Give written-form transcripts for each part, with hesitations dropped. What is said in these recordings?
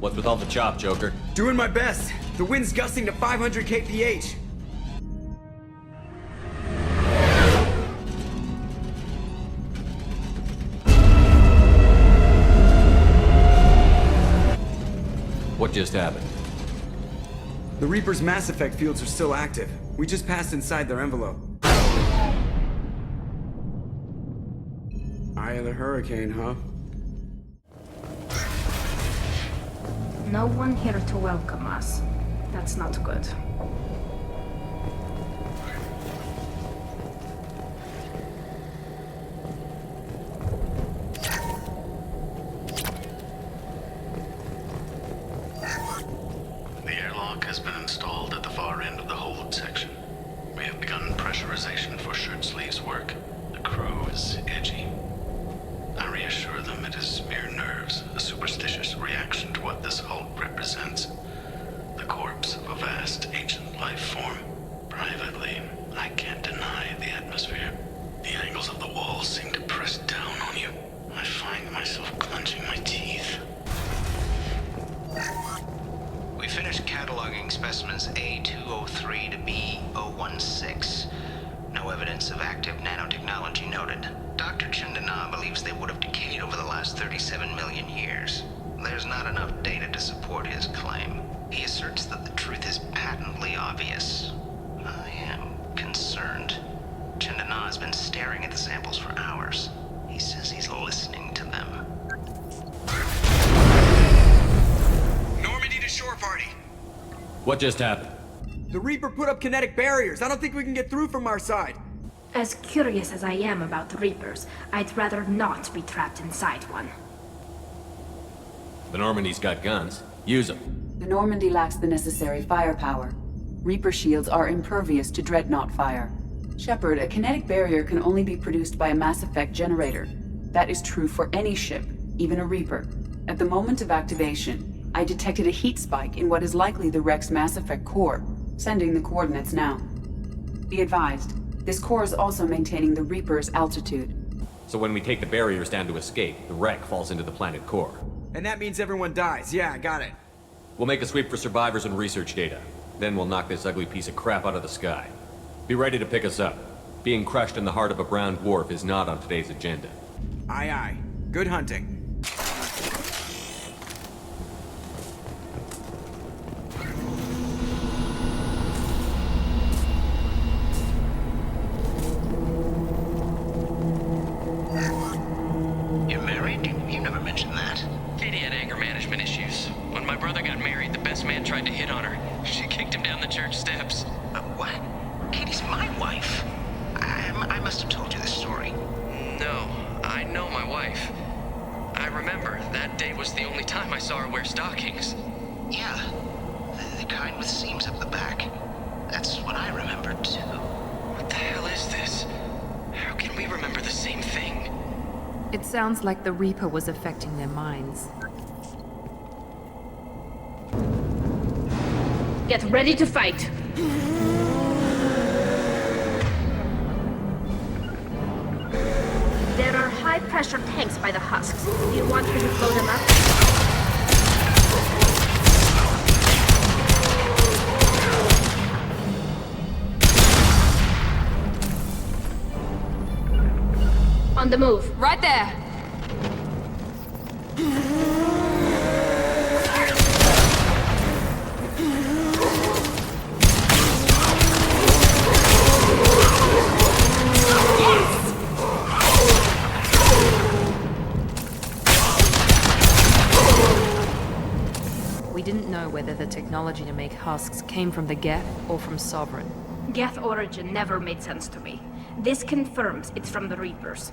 What's with all the chop, Joker? Doing my best. The wind's gusting to 500 kph. What just happened? The Reaper's Mass Effect fields are still active. We just passed inside their envelope. Eye of the hurricane, huh? No one here to welcome us. That's not good. The airlock has been installed at the far end of the hold section. We have begun pressurization for shirt sleeves work. The crew is edgy. I reassure them it is mere nerves, a superstitious reaction to what this hulk represents. The corpse of a vast ancient life form. Privately, I can't deny the atmosphere. The angles of the walls seem to press down on you. I find myself clenching my teeth. We finished cataloging specimens A203 to B016. No evidence of active nanotechnology noted. Dr. Chandana believes they would have decayed over the last 37 million years. There's not enough data to support his claim. He asserts that the truth is patently obvious. I am concerned. Chandana has been staring at the samples for hours. He says he's listening to them. Normandy to shore party. What just happened? The Reaper put up kinetic barriers. I don't think we can get through from our side. As curious as I am about the Reapers, I'd rather not be trapped inside one. The Normandy's got guns. Use them. The Normandy lacks the necessary firepower. Reaper shields are impervious to dreadnought fire. Shepard, a kinetic barrier can only be produced by a Mass Effect generator. That is true for any ship, even a Reaper. At the moment of activation, I detected a heat spike in what is likely the wreck's Mass Effect core, sending the coordinates now. Be advised, this core is also maintaining the Reaper's altitude. So when we take the barriers down to escape, the wreck falls into the planet core. And that means everyone dies. Yeah, I got it. We'll make a sweep for survivors and research data. Then we'll knock this ugly piece of crap out of the sky. Be ready to pick us up. Being crushed in the heart of a brown dwarf is not on today's agenda. Aye, aye. Good hunting. You're married? You never mentioned that. Katie had anger management issues. When my brother got married, the best man tried to hit on her. She kicked him down the church steps. What? Katie's my wife. I must have told you this story. No, I know my wife. I remember, that day was the only time I saw her wear stockings. Yeah, the kind with seams up the back. That's what I remember too. What the hell is this? How can we remember the same thing? It sounds like the Reaper was affecting their minds. Get ready to fight! There are high-pressure tanks by the husks. Do you want me to blow them up? On the move. Right there! We didn't know whether the technology to make husks came from the Geth or from Sovereign. Geth origin never made sense to me. This confirms it's from the Reapers.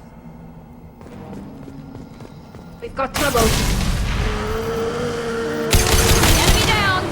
We've got trouble. Enemy down!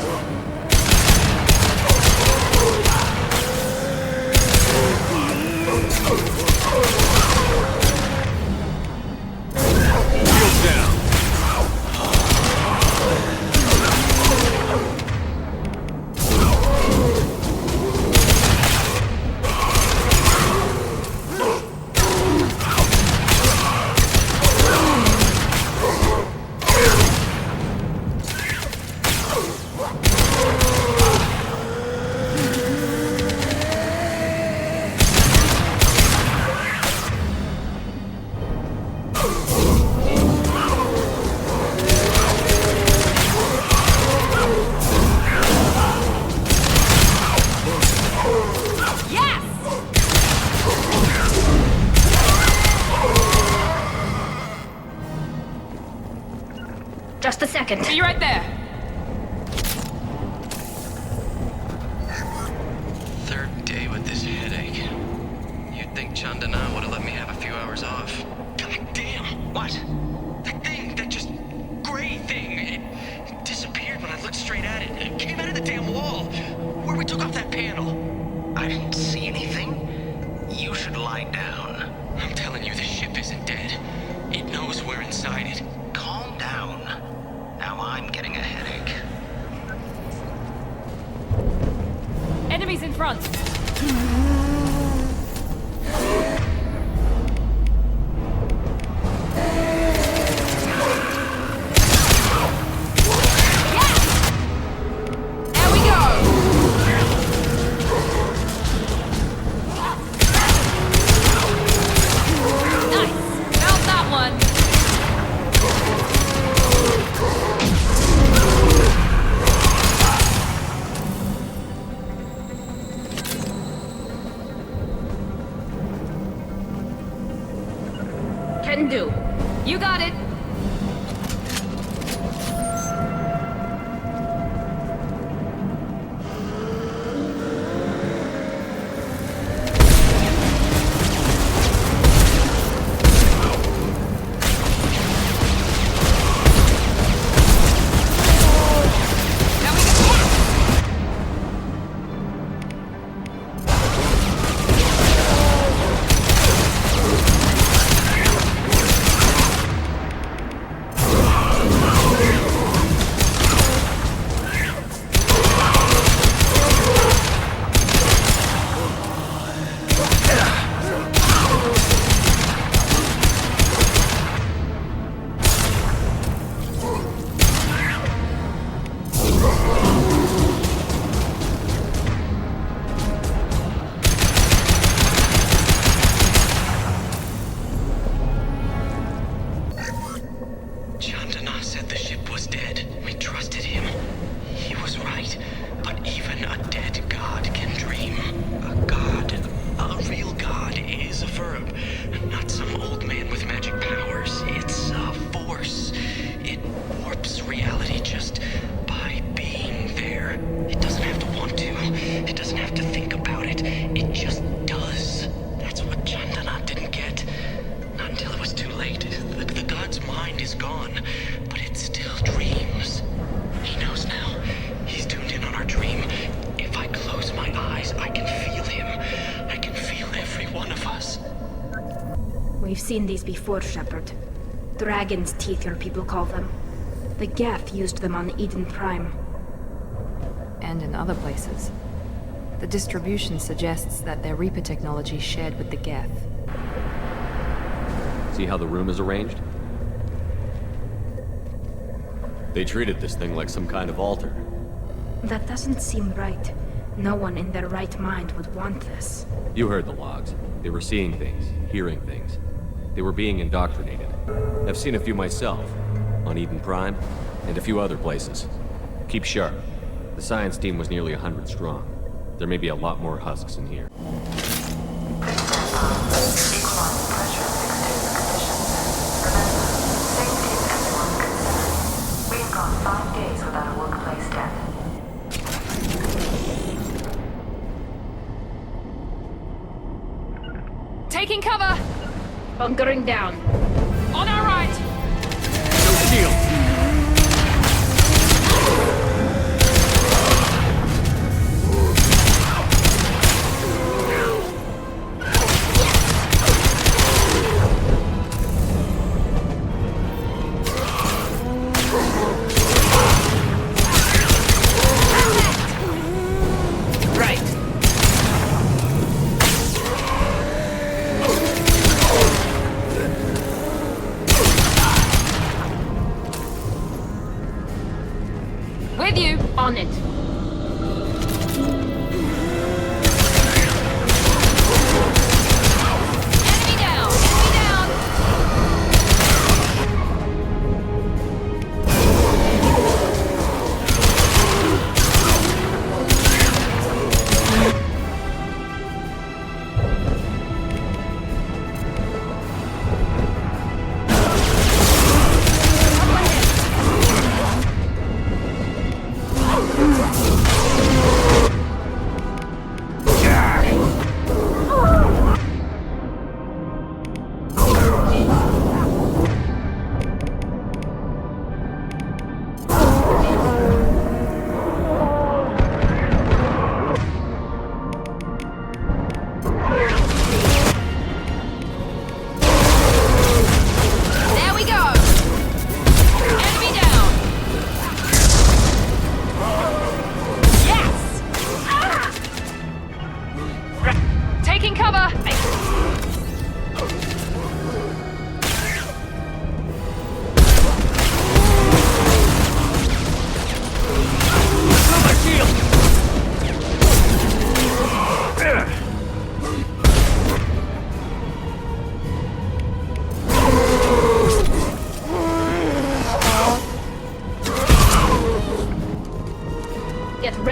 Just a second. Be right there. Third day with this headache. You'd think Chandana would have let me have a few hours off. God damn! What? That thing, that just gray thing, it disappeared when I looked straight at it. It came out of the damn wall, where we took off that panel. I didn't see anything. You should lie down. I'm telling you, the ship isn't dead. It knows we're inside it. Calm down. Now I'm getting a headache. Enemies in front. There we go. Nice. Found that one. Can do. You got it. Now we can Chandana said the ship was dead. We trusted him. He was right. But even a dead god can dream. A god, a real god, is a verb. Not some old man with magic powers. It's a force. It warps reality just by being there. It doesn't have to want to. It doesn't have to think about it. It just does. That's what Chandana didn't get. Not until it was too late. The god's mind is gone, but it still dreams. He knows now. He's tuned in on our dream. If I close my eyes, I can feel him. I can feel every one of us. We've seen these before, Shepard. Dragon's teeth, your people call them. The Geth used them on Eden Prime. And in other places. The distribution suggests that their Reaper technology is shared with the Geth. See how the room is arranged? They treated this thing like some kind of altar. That doesn't seem right. No one in their right mind would want this. You heard the logs. They were seeing things, hearing things. They were being indoctrinated. I've seen a few myself, on Eden Prime, and a few other places. Keep sharp. The science team was nearly 100 strong. There may be a lot more husks in here. Taking cover! Bunkering down. On our right! No shield! With you! On it. Enemy down! Enemy down!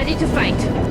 Ready to fight.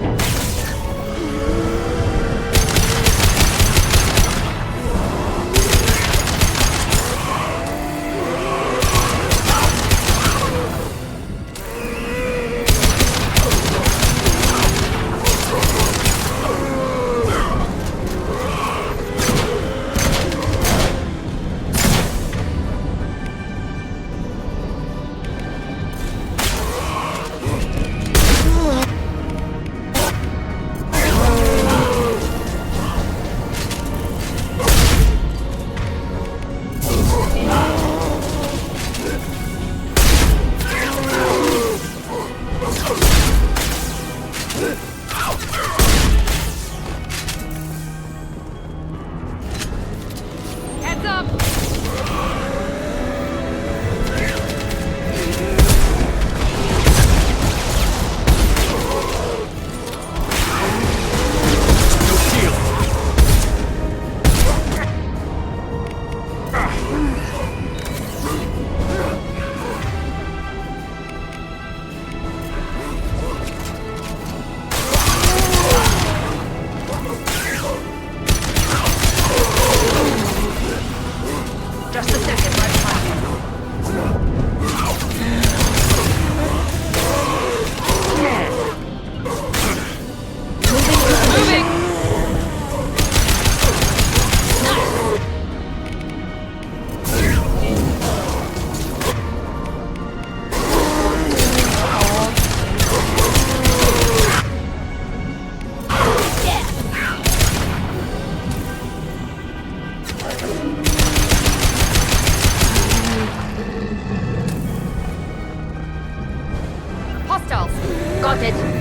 Got it.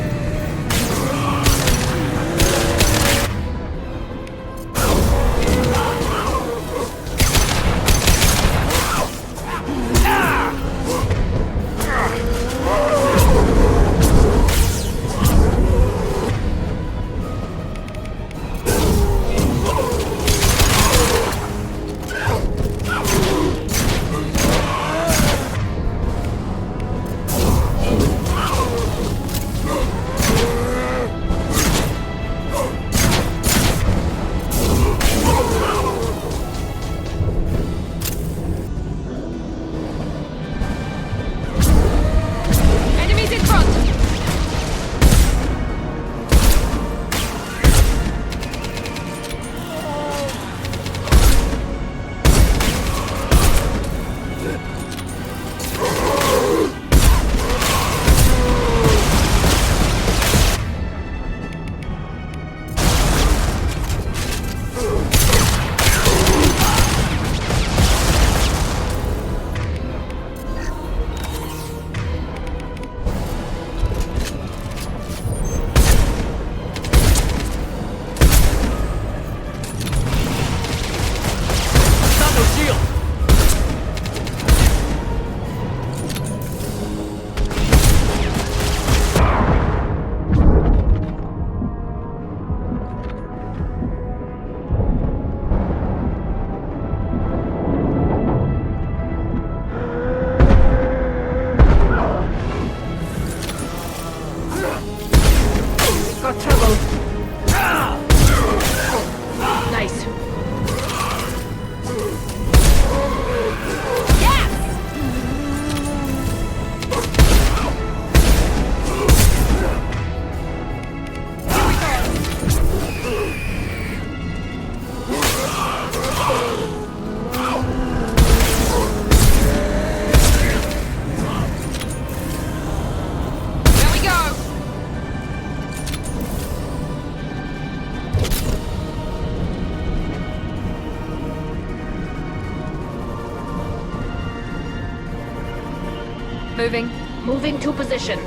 Moving. Moving to position.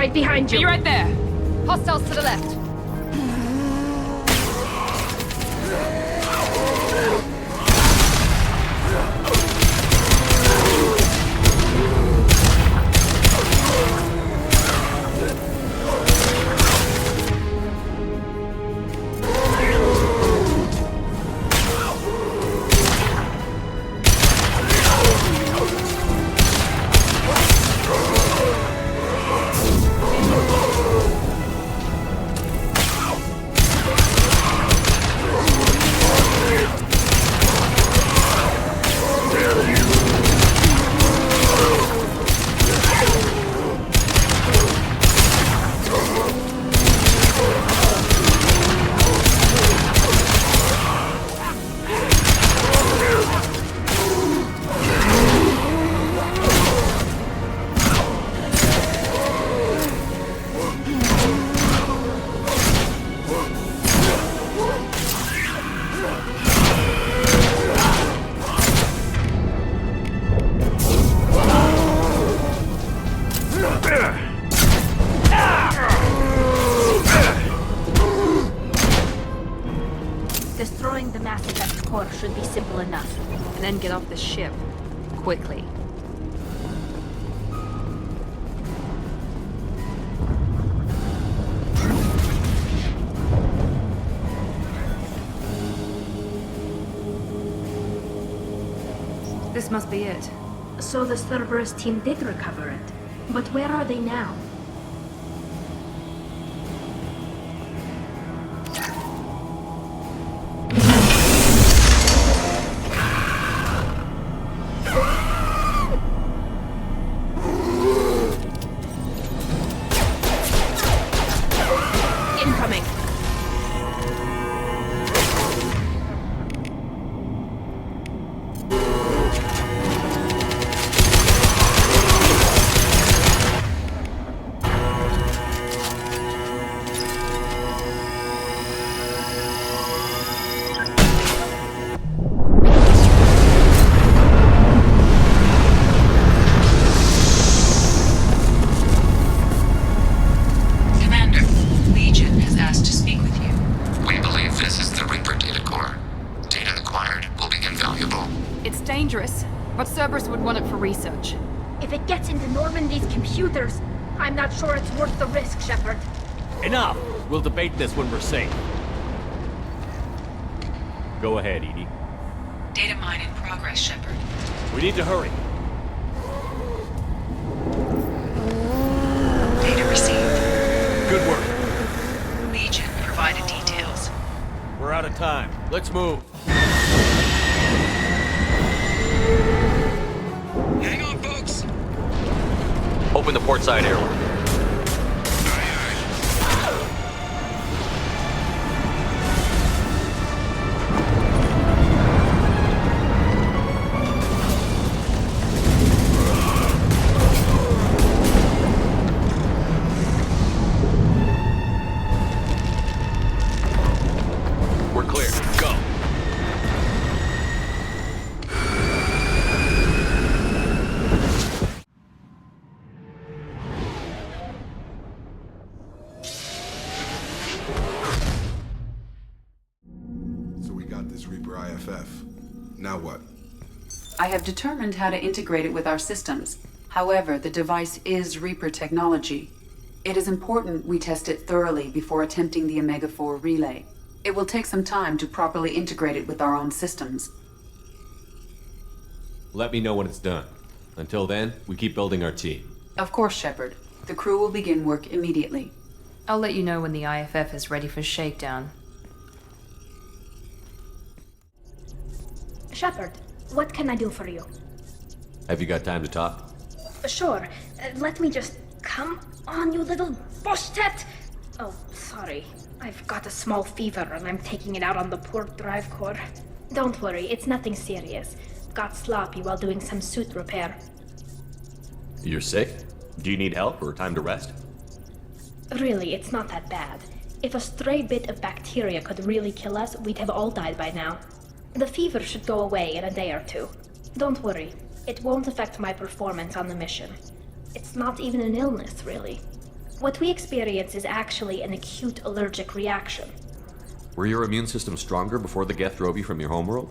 right behind you. Be right there. Hostiles to the left. Destroying the Mass Effect core should be simple enough. And then get off the ship. Quickly. This must be it. So the Cerberus team did recover it. But where are they now? Incoming. Commander, Legion has asked to speak with you. We believe this is the Reaper data core. Data acquired will be invaluable. It's dangerous, but Cerberus would want it for research. If it gets into Normandy's computers, I'm not sure it's worth the risk, Shepard. Enough! We'll debate this when we're safe. Go ahead, Edie. Data mine in progress, Shepard. We need to hurry. Data received. Good work. Legion provided details. We're out of time. Let's move. Hang on, folks. Open the port side airlock. We're clear. Go. So we got this Reaper IFF. Now what? I have determined how to integrate it with our systems. However, the device is Reaper technology. It is important we test it thoroughly before attempting the Omega-4 relay. It will take some time to properly integrate it with our own systems. Let me know when it's done. Until then, we keep building our team. Of course, Shepard. The crew will begin work immediately. I'll let you know when the IFF is ready for shakedown. Shepard, what can I do for you? Have you got time to talk? Sure. Let me just... Come on, you little boshtet! Oh, sorry. I've got a small fever and I'm taking it out on the port drive core. Don't worry, it's nothing serious. Got sloppy while doing some suit repair. You're sick? Do you need help or time to rest? Really, it's not that bad. If a stray bit of bacteria could really kill us, we'd have all died by now. The fever should go away in a day or two. Don't worry, it won't affect my performance on the mission. It's not even an illness, really. What we experience is actually an acute allergic reaction. Were your immune system stronger before the Geth drove you from your homeworld?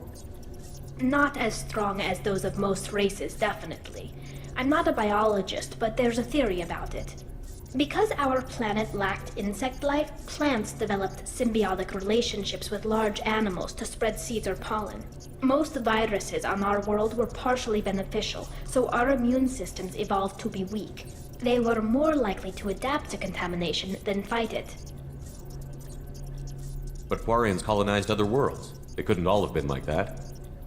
Not as strong as those of most races, definitely. I'm not a biologist, but there's a theory about it. Because our planet lacked insect life, plants developed symbiotic relationships with large animals to spread seeds or pollen. Most viruses on our world were partially beneficial, so our immune systems evolved to be weak. They were more likely to adapt to contamination than fight it. But Quarians colonized other worlds. They couldn't all have been like that.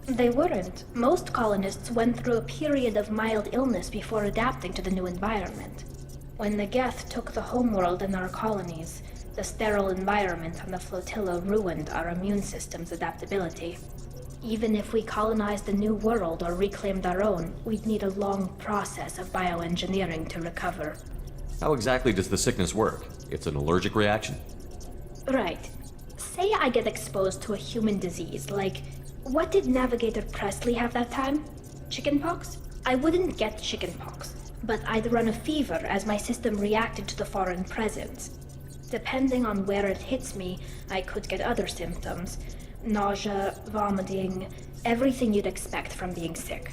They weren't. Most colonists went through a period of mild illness before adapting to the new environment. When the Geth took the homeworld in our colonies, the sterile environment on the flotilla ruined our immune system's adaptability. Even if we colonized a new world or reclaimed our own, we'd need a long process of bioengineering to recover. How exactly does the sickness work? It's an allergic reaction? Right. Say I get exposed to a human disease, like, what did Navigator Presley have that time? Chickenpox? I wouldn't get chickenpox, but I'd run a fever as my system reacted to the foreign presence. Depending on where it hits me, I could get other symptoms. Nausea, vomiting, everything you'd expect from being sick.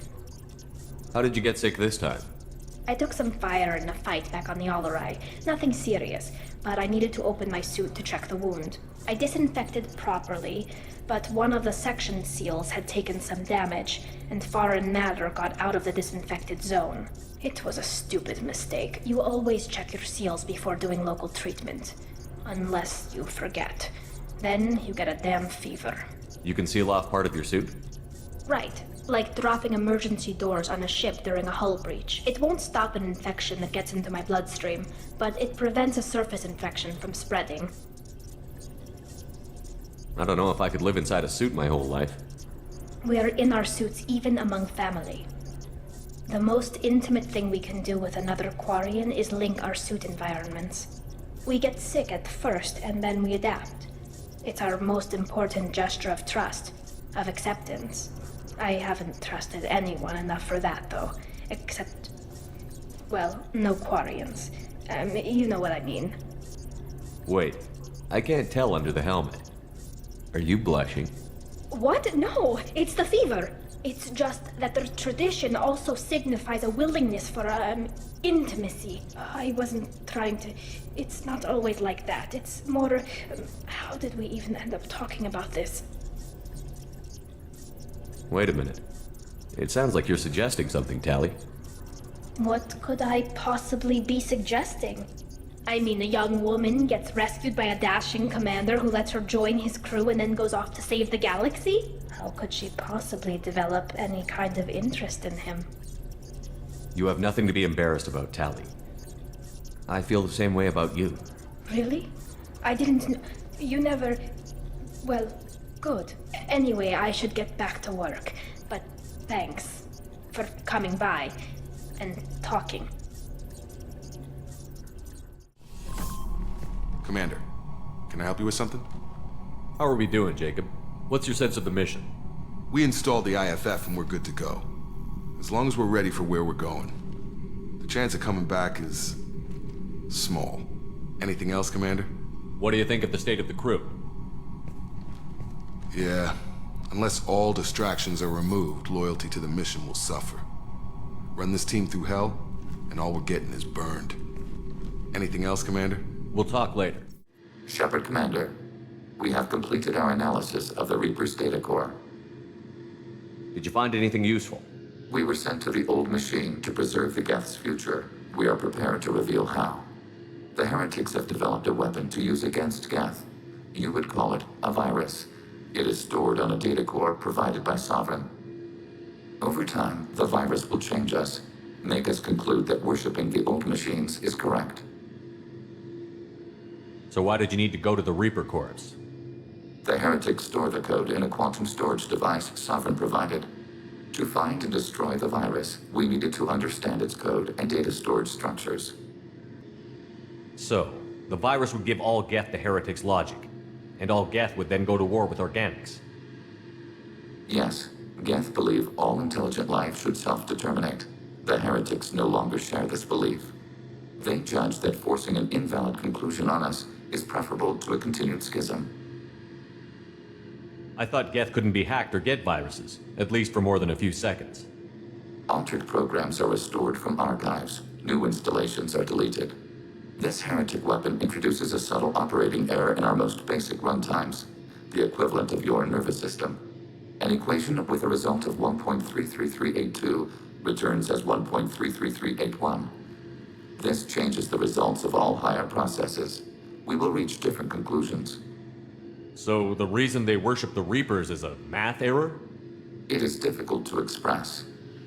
How did you get sick this time? I took some fire in a fight back on the Olorai. Nothing serious, but I needed to open my suit to check the wound. I disinfected properly, but one of the section seals had taken some damage, and foreign matter got out of the disinfected zone. It was a stupid mistake. You always check your seals before doing local treatment. Unless you forget. Then you get a damn fever. You can seal off part of your suit? Right. Like dropping emergency doors on a ship during a hull breach. It won't stop an infection that gets into my bloodstream, but it prevents a surface infection from spreading. I don't know if I could live inside a suit my whole life. We are in our suits even among family. The most intimate thing we can do with another Quarian is link our suit environments. We get sick at first, and then we adapt. It's our most important gesture of trust, of acceptance. I haven't trusted anyone enough for that, though. Except, well, no Quarians. You know what I mean. Wait, I can't tell under the helmet. Are you blushing? What? No, it's the fever. It's just that the tradition also signifies a willingness for, intimacy. I wasn't trying to... It's not always like that. It's more... how did we even end up talking about this? Wait a minute. It sounds like you're suggesting something, Tali. What could I possibly be suggesting? I mean, a young woman gets rescued by a dashing commander who lets her join his crew and then goes off to save the galaxy? How could she possibly develop any kind of interest in him? You have nothing to be embarrassed about, Tali. I feel the same way about you. Really? I didn't know... You never... Well, good. Anyway, I should get back to work. But thanks for coming by and talking. Commander, can I help you with something? How are we doing, Jacob? What's your sense of the mission? We installed the IFF and we're good to go. As long as we're ready for where we're going. The chance of coming back is... small. Anything else, Commander? What do you think of the state of the crew? Yeah. Unless all distractions are removed, loyalty to the mission will suffer. Run this team through hell, and all we're getting is burned. Anything else, Commander? We'll talk later. Shepard, Commander. We have completed our analysis of the Reaper's data core. Did you find anything useful? We were sent to the old machine to preserve the Geth's future. We are prepared to reveal how. The heretics have developed a weapon to use against Geth. You would call it a virus. It is stored on a data core provided by Sovereign. Over time, the virus will change us, make us conclude that worshipping the old machines is correct. So why did you need to go to the Reaper Corps? The heretics store the code in a quantum storage device Sovereign provided. To find and destroy the virus, we needed to understand its code and data storage structures. So, the virus would give all Geth the heretics' logic, and all Geth would then go to war with organics. Yes, Geth believe all intelligent life should self-determinate. The heretics no longer share this belief. They judge that forcing an invalid conclusion on us is preferable to a continued schism. I thought Geth couldn't be hacked or get viruses, at least for more than a few seconds. Altered programs are restored from archives. New installations are deleted. This heretic weapon introduces a subtle operating error in our most basic runtimes, the equivalent of your nervous system. An equation with a result of 1.33382 returns as 1.33381. This changes the results of all higher processes. We will reach different conclusions. So the reason they worship the Reapers is a math error? It is difficult to express.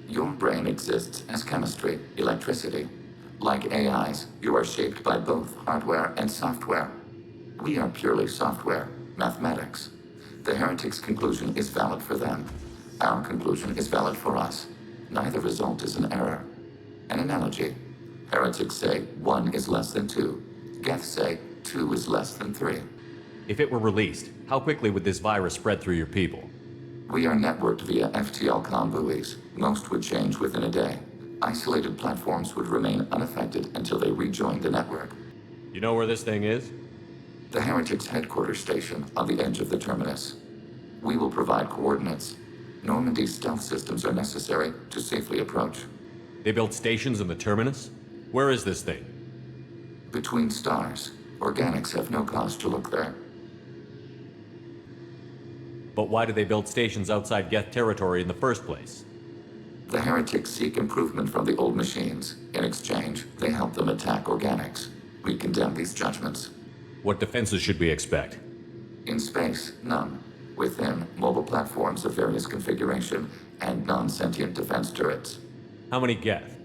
Your brain exists as chemistry, electricity. Like AIs, you are shaped by both hardware and software. We are purely software, mathematics. The heretic's conclusion is valid for them. Our conclusion is valid for us. Neither result is an error. An analogy. Heretics say 1 is less than 2. Geths say 2 is less than 3. If it were released, how quickly would this virus spread through your people? We are networked via FTL-COM buoys. Most would change within a day. Isolated platforms would remain unaffected until they rejoined the network. You know where this thing is? The Heretics' headquarters station on the edge of the terminus. We will provide coordinates. Normandy's stealth systems are necessary to safely approach. They built stations in the terminus? Where is this thing? Between stars. Organics have no cause to look there. But why do they build stations outside Geth territory in the first place? The heretics seek improvement from the old machines. In exchange, they help them attack organics. We condemn these judgments. What defenses should we expect? In space, none. Within, mobile platforms of various configuration and non-sentient defense turrets. How many Geth?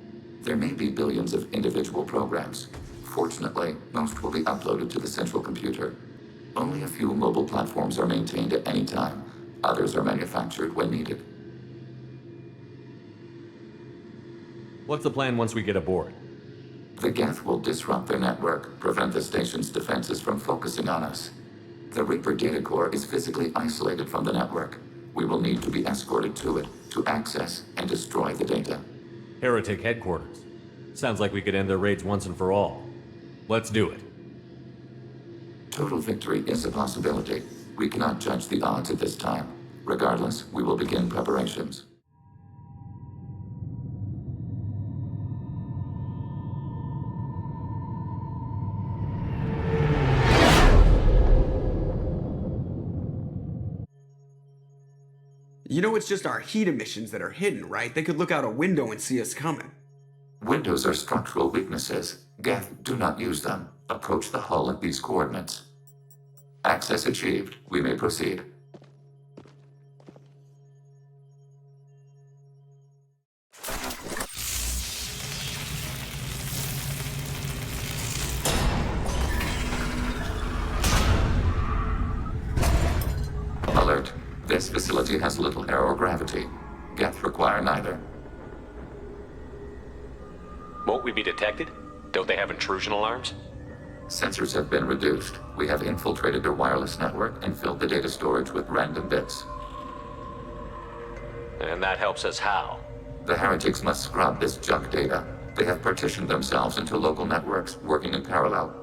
There may be billions of individual programs. Fortunately, most will be uploaded to the central computer. Only a few mobile platforms are maintained at any time. Others are manufactured when needed. What's the plan once we get aboard? The Geth will disrupt their network, prevent the station's defenses from focusing on us. The Reaper data core is physically isolated from the network. We will need to be escorted to it to access and destroy the data. Heretic headquarters. Sounds like we could end their raids once and for all. Let's do it. Total victory is a possibility. We cannot judge the odds at this time. Regardless, we will begin preparations. You know it's just our heat emissions that are hidden, right? They could look out a window and see us coming. Windows are structural weaknesses. Geth, do not use them. Approach the hull at these coordinates. Access achieved. We may proceed. Alert. This facility has little aerogravity. Geth require neither. Won't we be detected? Don't they have intrusion alarms? Sensors have been reduced. We have infiltrated their wireless network and filled the data storage with random bits. And that helps us how? The heretics must scrub this junk data. They have partitioned themselves into local networks, working in parallel.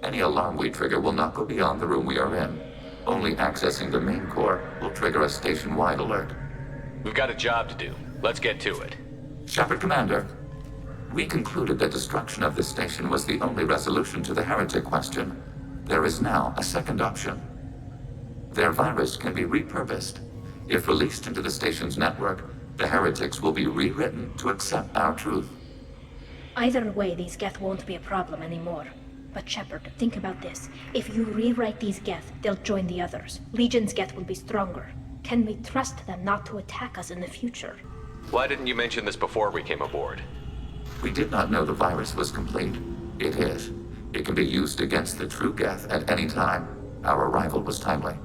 Any alarm we trigger will not go beyond the room we are in. Only accessing the main core will trigger a station-wide alert. We've got a job to do. Let's get to it. Shepard, Commander. We concluded that destruction of this station was the only resolution to the heretic question. There is now a second option. Their virus can be repurposed. If released into the station's network, the heretics will be rewritten to accept our truth. Either way, these Geth won't be a problem anymore. But Shepard, think about this. If you rewrite these Geth, they'll join the others. Legion's Geth will be stronger. Can we trust them not to attack us in the future? Why didn't you mention this before we came aboard? We did not know the virus was complete. It is. It can be used against the true Geth at any time. Our arrival was timely.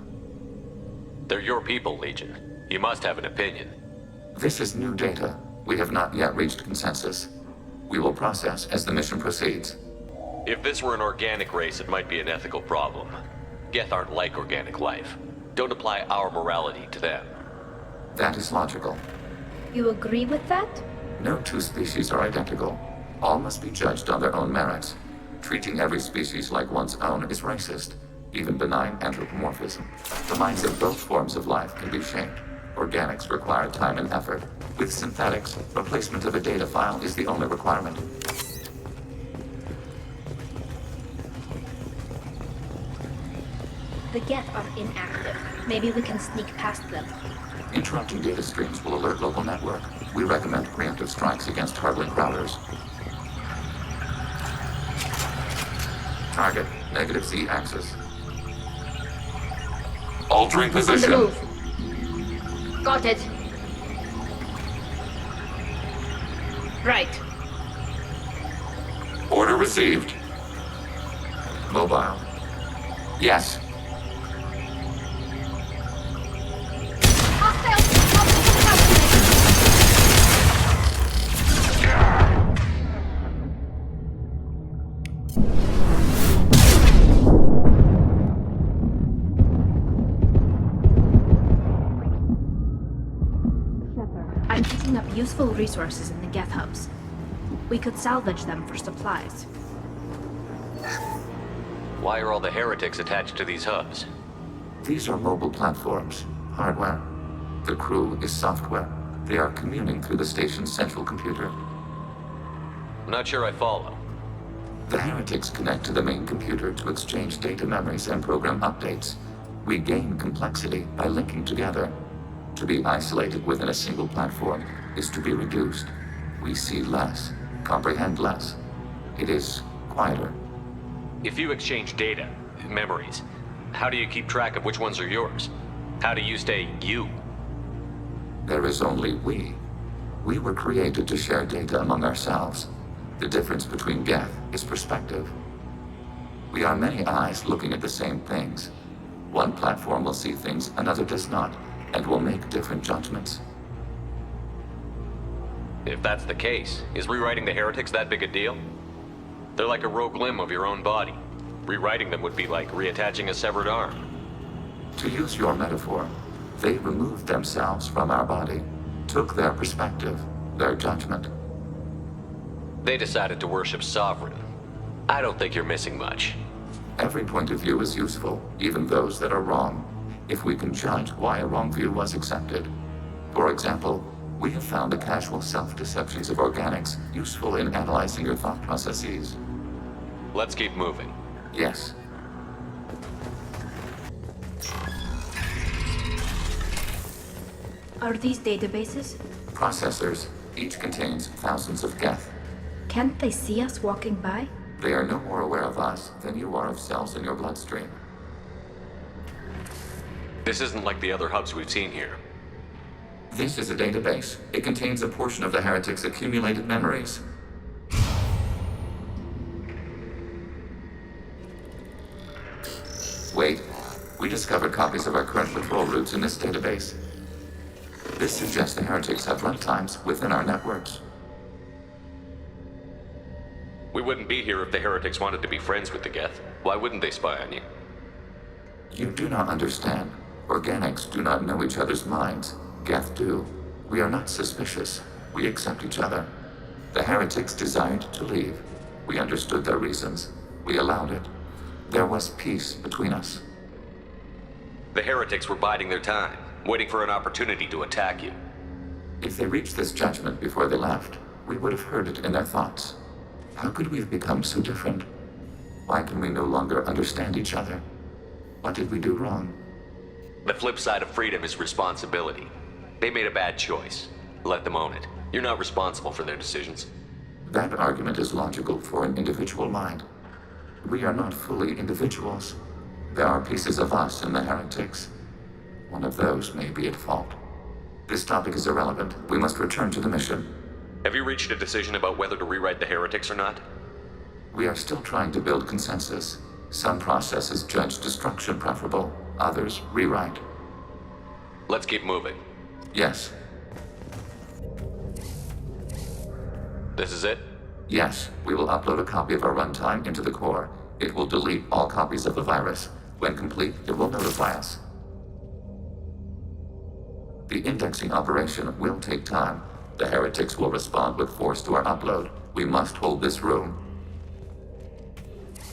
They're your people, Legion. You must have an opinion. This is new data. We have not yet reached consensus. We will process as the mission proceeds. If this were an organic race, it might be an ethical problem. Geth aren't like organic life. Don't apply our morality to them. That is logical. You agree with that? No two species are identical. All must be judged on their own merits. Treating every species like one's own is racist, even benign anthropomorphism. The minds of both forms of life can be shaped. Organics require time and effort. With synthetics, replacement of a data file is the only requirement. The Geth are inactive. Maybe we can sneak past them. Interrupting data streams will alert local network. We recommend preemptive strikes against hard-link routers. Target, negative Z axis. Altering On position. the move. Got it. Right. Order received. Mobile. Yes. I'm picking up useful resources in the Geth hubs. We could salvage them for supplies. Why are all the heretics attached to these hubs? These are mobile platforms, hardware. The crew is software. They are communing through the station's central computer. I'm not sure I follow. The heretics connect to the main computer to exchange data memories and program updates. We gain complexity by linking together. To be isolated within a single platform is to be reduced. We see less, comprehend less. It is quieter. If you exchange data, memories, how do you keep track of which ones are yours? How do you stay you? There is only we. We were created to share data among ourselves. The difference between Geth is perspective. We are many eyes looking at the same things. One platform will see things another does not, and will make different judgments. If that's the case, is rewriting the heretics that big a deal? They're like a rogue limb of your own body. Rewriting them would be like reattaching a severed arm. To use your metaphor, they removed themselves from our body, took their perspective, their judgment. They decided to worship Sovereign. I don't think you're missing much. Every point of view is useful, even those that are wrong, if we can judge why a wrong view was accepted. For example, we have found the casual self-deceptions of organics useful in analyzing your thought processes. Let's keep moving. Yes. Are these databases? Processors. Each contains thousands of Geth. Can't they see us walking by? They are no more aware of us than you are of cells in your bloodstream. This isn't like the other hubs we've seen here. This is a database. It contains a portion of the heretics' accumulated memories. Wait. We discovered copies of our current patrol routes in this database. This suggests the heretics have runtimes within our networks. We wouldn't be here if the heretics wanted to be friends with the Geth. Why wouldn't they spy on you? You do not understand. Organics do not know each other's minds. Geth do. We are not suspicious. We accept each other. The heretics desired to leave. We understood their reasons. We allowed it. There was peace between us. The heretics were biding their time, waiting for an opportunity to attack you. If they reached this judgment before they left, we would have heard it in their thoughts. How could we have become so different? Why can we no longer understand each other? What did we do wrong? The flip side of freedom is responsibility. They made a bad choice. Let them own it. You're not responsible for their decisions. That argument is logical for an individual mind. We are not fully individuals. There are pieces of us in the heretics. One of those may be at fault. This topic is irrelevant. We must return to the mission. Have you reached a decision about whether to rewrite the heretics or not? We are still trying to build consensus. Some processes judge destruction preferable, others rewrite. Let's keep moving. Yes. This is it? Yes, we will upload a copy of our runtime into the core. It will delete all copies of the virus. When complete, it will notify us. The indexing operation will take time. The heretics will respond with force to our upload. We must hold this room.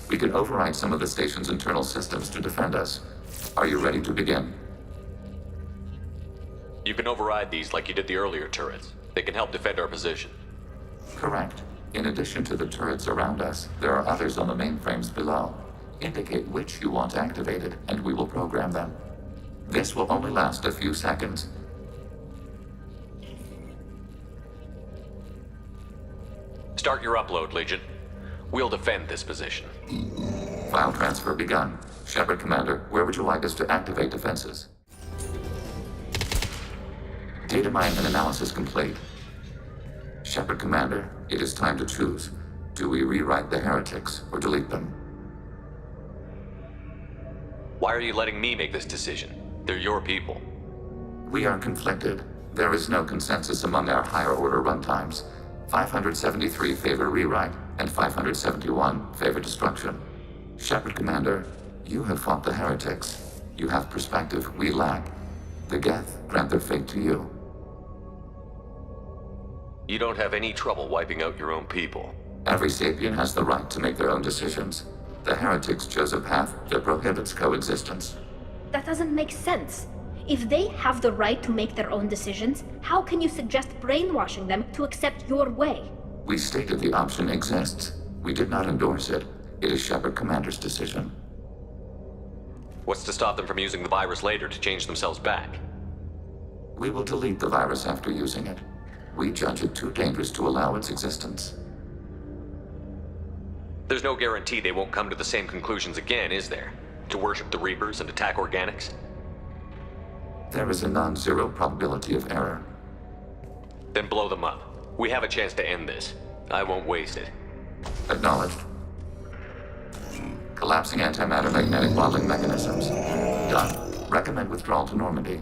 We can override some of the station's internal systems to defend us. Are you ready to begin? You can override these like you did the earlier turrets. They can help defend our position. Correct. In addition to the turrets around us, there are others on the mainframes below. Indicate which you want activated, and we will program them. This will only last a few seconds. Start your upload, Legion. We'll defend this position. File transfer begun. Shepard, Commander, where would you like us to activate defenses? Data mine and analysis complete. Shepard, Commander, it is time to choose. Do we rewrite the heretics or delete them? Why are you letting me make this decision? They're your people. We are conflicted. There is no consensus among our higher order runtimes. 573 favor rewrite, and 571 favor destruction. Shepard, Commander, you have fought the heretics. You have perspective we lack. The Geth grant their fate to you. You don't have any trouble wiping out your own people. Every sapien has the right to make their own decisions. The heretics chose a path that prohibits coexistence. That doesn't make sense. If they have the right to make their own decisions, how can you suggest brainwashing them to accept your way? We stated the option exists. We did not endorse it. It is Shepard Commander's decision. What's to stop them from using the virus later to change themselves back? We will delete the virus after using it. We judge it too dangerous to allow its existence. There's no guarantee they won't come to the same conclusions again, is there? To worship the Reapers and attack organics? There is a non-zero probability of error. Then blow them up. We have a chance to end this. I won't waste it. Acknowledged. Collapsing antimatter magnetic modeling mechanisms. Done. Recommend withdrawal to Normandy.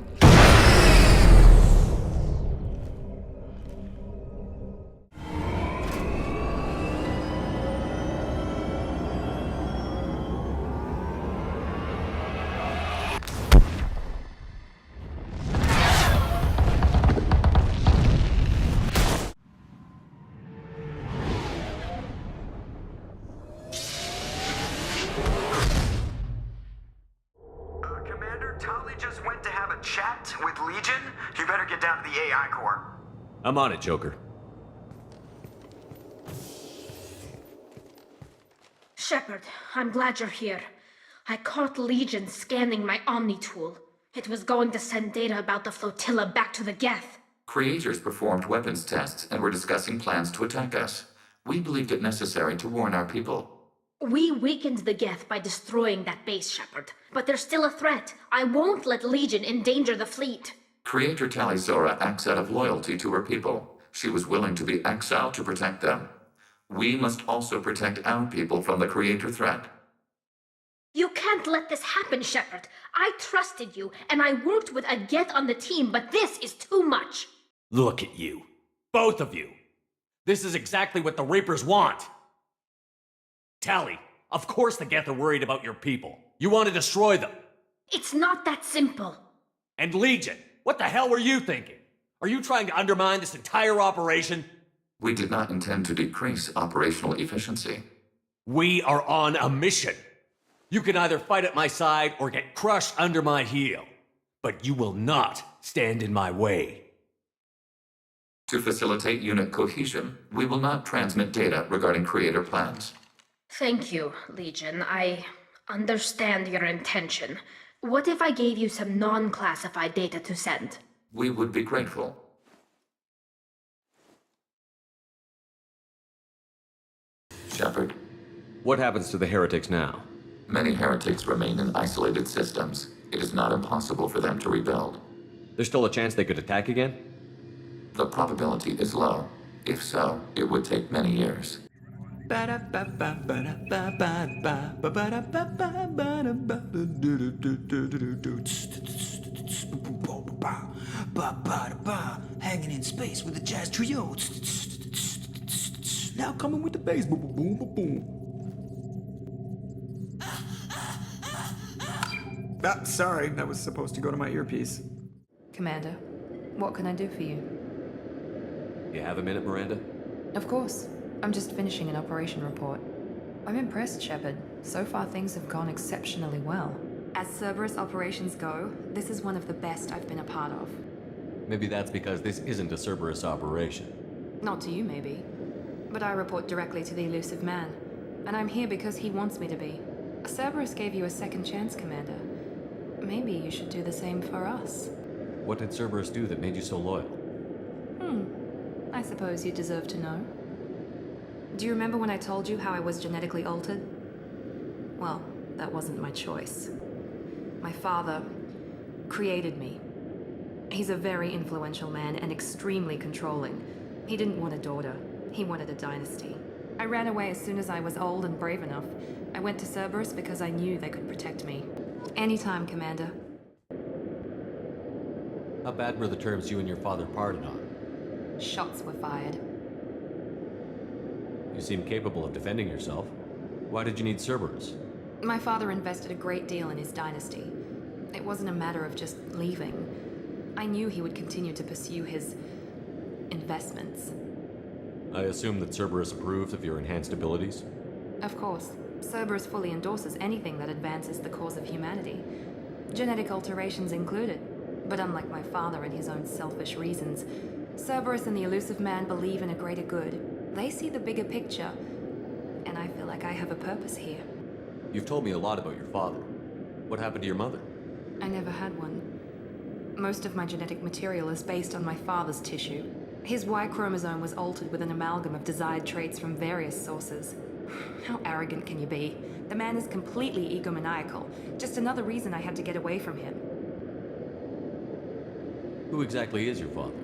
I'm on it, Joker. Shepard, I'm glad you're here. I caught Legion scanning my Omni tool. It was going to send data about the flotilla back to the Geth. Creators performed weapons tests and were discussing plans to attack us. We believed it necessary to warn our people. We weakened the Geth by destroying that base, Shepard. But there's still a threat. I won't let Legion endanger the fleet. Creator Tali Zora acts out of loyalty to her people. She was willing to be exiled to protect them. We must also protect our people from the Creator threat. You can't let this happen, Shepard. I trusted you, and I worked with a Geth on the team, but this is too much. Look at you. Both of you. This is exactly what the Reapers want. Tali, of course the Geth are worried about your people. You want to destroy them. It's not that simple. And Legion, what the hell were you thinking? Are you trying to undermine this entire operation? We did not intend to decrease operational efficiency. We are on a mission. You can either fight at my side or get crushed under my heel. But you will not stand in my way. To facilitate unit cohesion, we will not transmit data regarding Creator plans. Thank you, Legion. I understand your intention. What if I gave you some non-classified data to send? We would be grateful. Shepard. What happens to the heretics now? Many heretics remain in isolated systems. It is not impossible for them to rebuild. There's still a chance they could attack again? The probability is low. If so, it would take many years. Hanging in space with a jazz trio. Now coming with the bass. Boom, boom, boom, boom. Sorry, that was supposed to go to my earpiece. Commander, what can I do for you? You have a minute, Miranda? Of course. I'm just finishing an operation report. I'm impressed, Shepard. So far, things have gone exceptionally well. As Cerberus operations go, this is one of the best I've been a part of. Maybe that's because this isn't a Cerberus operation. Not to you, maybe. But I report directly to the elusive man. And I'm here because he wants me to be. Cerberus gave you a second chance, Commander. Maybe you should do the same for us. What did Cerberus do that made you so loyal? I suppose you deserve to know. Do you remember when I told you how I was genetically altered? Well, that wasn't my choice. My father created me. He's a very influential man and extremely controlling. He didn't want a daughter. He wanted a dynasty. I ran away as soon as I was old and brave enough. I went to Cerberus because I knew they could protect me. Anytime, Commander. How bad were the terms you and your father parted on? Shots were fired. You seem capable of defending yourself. Why did you need Cerberus? My father invested a great deal in his dynasty. It wasn't a matter of just leaving. I knew he would continue to pursue his investments. I assume that Cerberus approves of your enhanced abilities? Of course. Cerberus fully endorses anything that advances the cause of humanity. Genetic alterations included. But unlike my father and his own selfish reasons, Cerberus and the elusive man believe in a greater good. They see the bigger picture, and I feel like I have a purpose here. You've told me a lot about your father. What happened to your mother? I never had one. Most of my genetic material is based on my father's tissue. His Y chromosome was altered with an amalgam of desired traits from various sources. How arrogant can you be? The man is completely egomaniacal. Just another reason I had to get away from him. Who exactly is your father?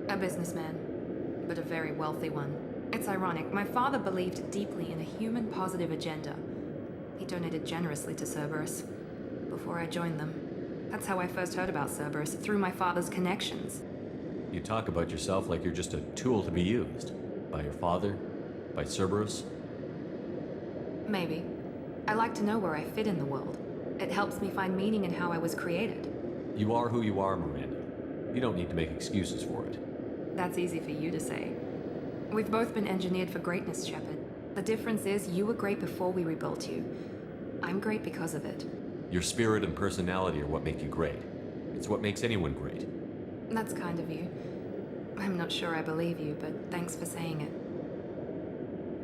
A businessman, but a very wealthy one. It's ironic, my father believed deeply in a human-positive agenda. He donated generously to Cerberus before I joined them. That's how I first heard about Cerberus, through my father's connections. You talk about yourself like you're just a tool to be used. By your father? By Cerberus? Maybe. I like to know where I fit in the world. It helps me find meaning in how I was created. You are who you are, Miranda. You don't need to make excuses for it. That's easy for you to say. We've both been engineered for greatness, Shepard. The difference is you were great before we rebuilt you. I'm great because of it. Your spirit and personality are what make you great. It's what makes anyone great. That's kind of you. I'm not sure I believe you, but thanks for saying it.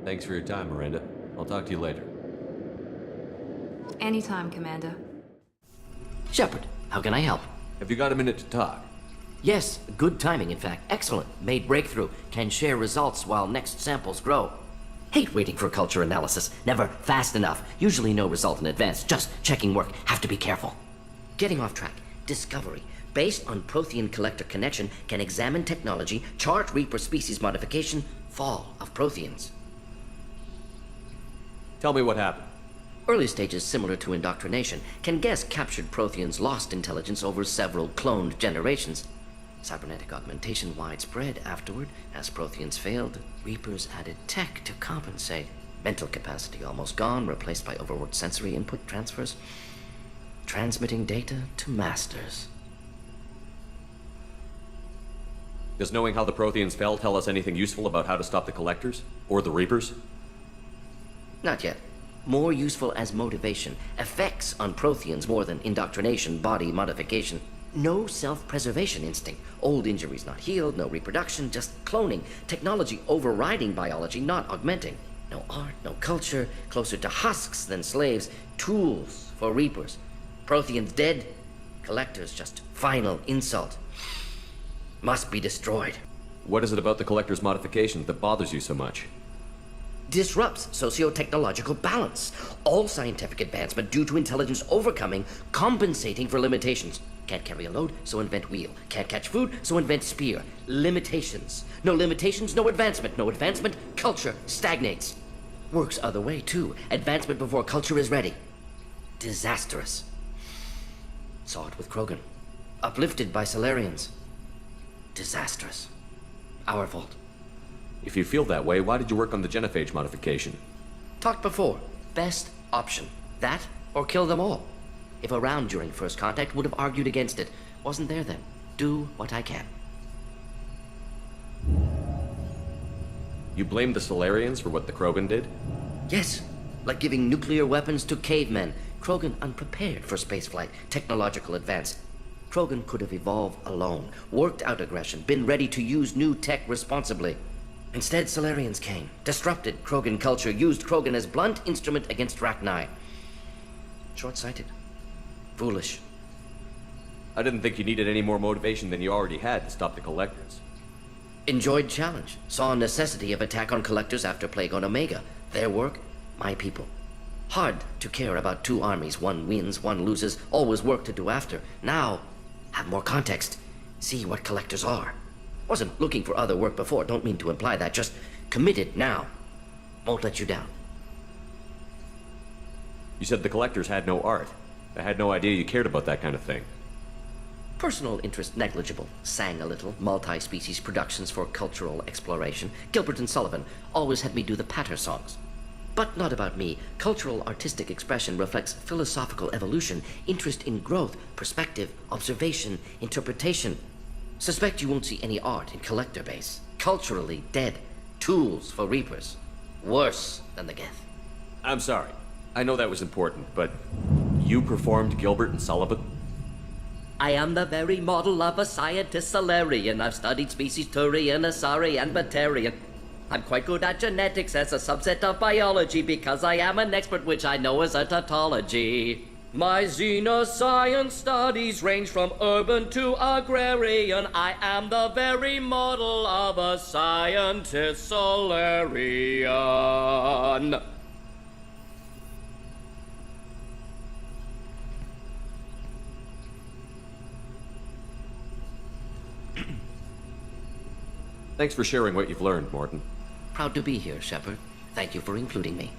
Thanks for your time, Miranda. I'll talk to you later. Anytime, Commander. Shepard, how can I help? Have you got a minute to talk? Yes, good timing, in fact. Excellent. Made breakthrough. Can share results while next samples grow. Hate waiting for culture analysis. Never fast enough. Usually no result in advance. Just checking work. Have to be careful. Getting off track. Discovery. Based on Prothean collector connection, can examine technology, chart Reaper species modification, fall of Protheans. Tell me what happened. Early stages similar to indoctrination. Can guess captured Protheans lost intelligence over several cloned generations. Cybernetic augmentation widespread afterward. As Protheans failed, Reapers added tech to compensate. Mental capacity almost gone, replaced by overworked sensory input transfers. Transmitting data to masters. Does knowing how the Protheans fell tell us anything useful about how to stop the Collectors? Or the Reapers? Not yet. More useful as motivation. Effects on Protheans more than indoctrination, body modification. No self-preservation instinct. Old injuries not healed, no reproduction, just cloning. Technology overriding biology, not augmenting. No art, no culture, closer to husks than slaves. Tools for Reapers. Protheans dead, Collectors just final insult. Must be destroyed. What is it about the Collector's modification that bothers you so much? Disrupts socio-technological balance. All scientific advancement due to intelligence overcoming, compensating for limitations. Can't carry a load, so invent wheel. Can't catch food, so invent spear. Limitations. No limitations, no advancement. No advancement, culture stagnates. Works other way, too. Advancement before culture is ready. Disastrous. Saw it with Krogan. Uplifted by Solarians. Disastrous. Our fault. If you feel that way, why did you work on the genophage modification? Talked before. Best option. That or kill them all. If around during first contact, would have argued against it. Wasn't there then. Do what I can. You blame the Solarians for what the Krogan did? Yes, like giving nuclear weapons to cavemen. Krogan unprepared for spaceflight, technological advance. Krogan could have evolved alone, worked out aggression, been ready to use new tech responsibly. Instead, Solarians came, disrupted Krogan culture, used Krogan as blunt instrument against Rachni. Short-sighted. Foolish. I didn't think you needed any more motivation than you already had to stop the Collectors. Enjoyed challenge. Saw necessity of attack on Collectors after Plague on Omega. Their work, my people. Hard to care about two armies. One wins, one loses. Always work to do after. Now, have more context. See what Collectors are. Wasn't looking for other work before. Don't mean to imply that. Just committed now. Won't let you down. You said the Collectors had no art. I had no idea you cared about that kind of thing. Personal interest negligible. Sang a little. Multi-species productions for cultural exploration. Gilbert and Sullivan always had me do the patter songs. But not about me. Cultural artistic expression reflects philosophical evolution, interest in growth, perspective, observation, interpretation. Suspect you won't see any art in Collector base. Culturally dead. Tools for Reapers. Worse than the Geth. I'm sorry. I know that was important, but you performed Gilbert and Sullivan? I am the very model of a scientist Solarian. I've studied species Turian, Asari, and Batarian. I'm quite good at genetics as a subset of biology because I am an expert, which I know is a tautology. My xenoscience studies range from urban to agrarian. I am the very model of a scientist Solarian. Thanks for sharing what you've learned, Mordin. Proud to be here, Shepard. Thank you for including me.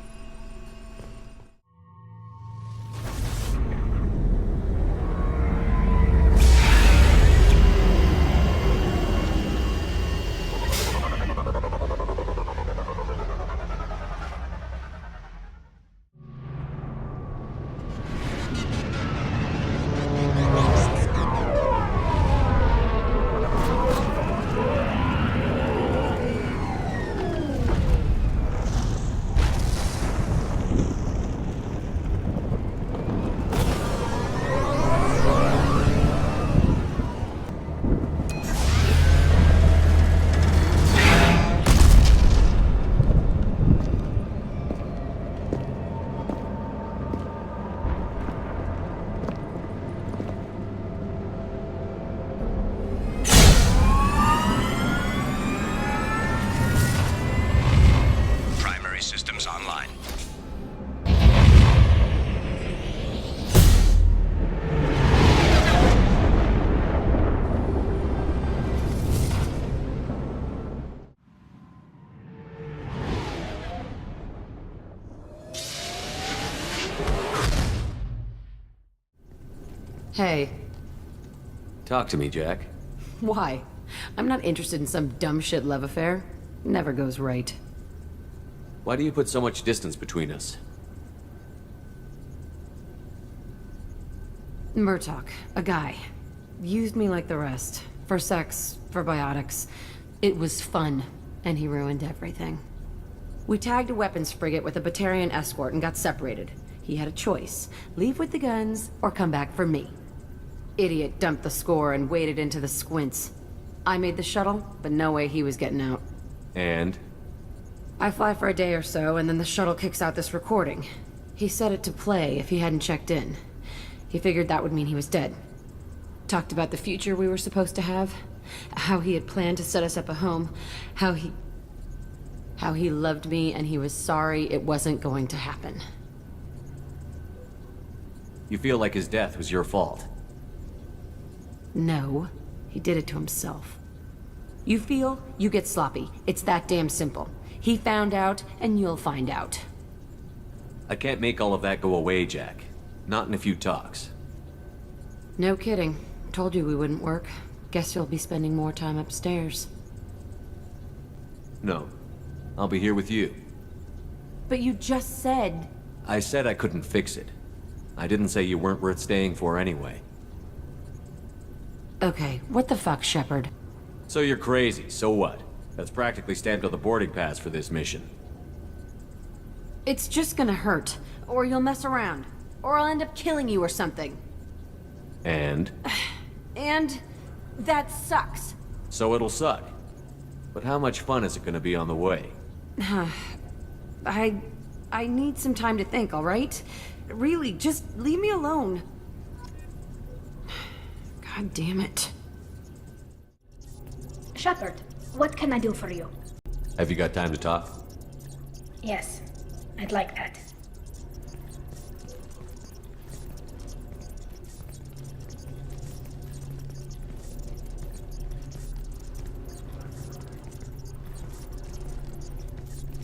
Hey. Talk to me, Jack. Why? I'm not interested in some dumb shit love affair. Never goes right. Why do you put so much distance between us? Murtaugh, a guy. Used me like the rest. For sex, for biotics. It was fun, and he ruined everything. We tagged a weapons frigate with a Batarian escort and got separated. He had a choice. Leave with the guns, or come back for me. Idiot dumped the score and waded into the squints. I made the shuttle, but no way he was getting out. And? I fly for a day or so, and then the shuttle kicks out this recording. He set it to play if he hadn't checked in. He figured that would mean he was dead. Talked about the future we were supposed to have. How he had planned to set us up a home. How he loved me and he was sorry it wasn't going to happen. You feel like his death was your fault? No, he did it to himself. You feel, you get sloppy. It's that damn simple. He found out, and you'll find out. I can't make all of that go away, Jack. Not in a few talks. No kidding. Told you we wouldn't work. Guess you'll be spending more time upstairs. No. I'll be here with you. But you just said... I said I couldn't fix it. I didn't say you weren't worth staying for anyway. Okay, what the fuck, Shepard? So you're crazy, so what? That's practically stamped on the boarding pass for this mission. It's just gonna hurt. Or you'll mess around. Or I'll end up killing you or something. And? And that sucks. So it'll suck. But how much fun is it gonna be on the way? I need some time to think, all right? Really, just leave me alone. God damn it. Shepard, what can I do for you? Have you got time to talk? Yes, I'd like that.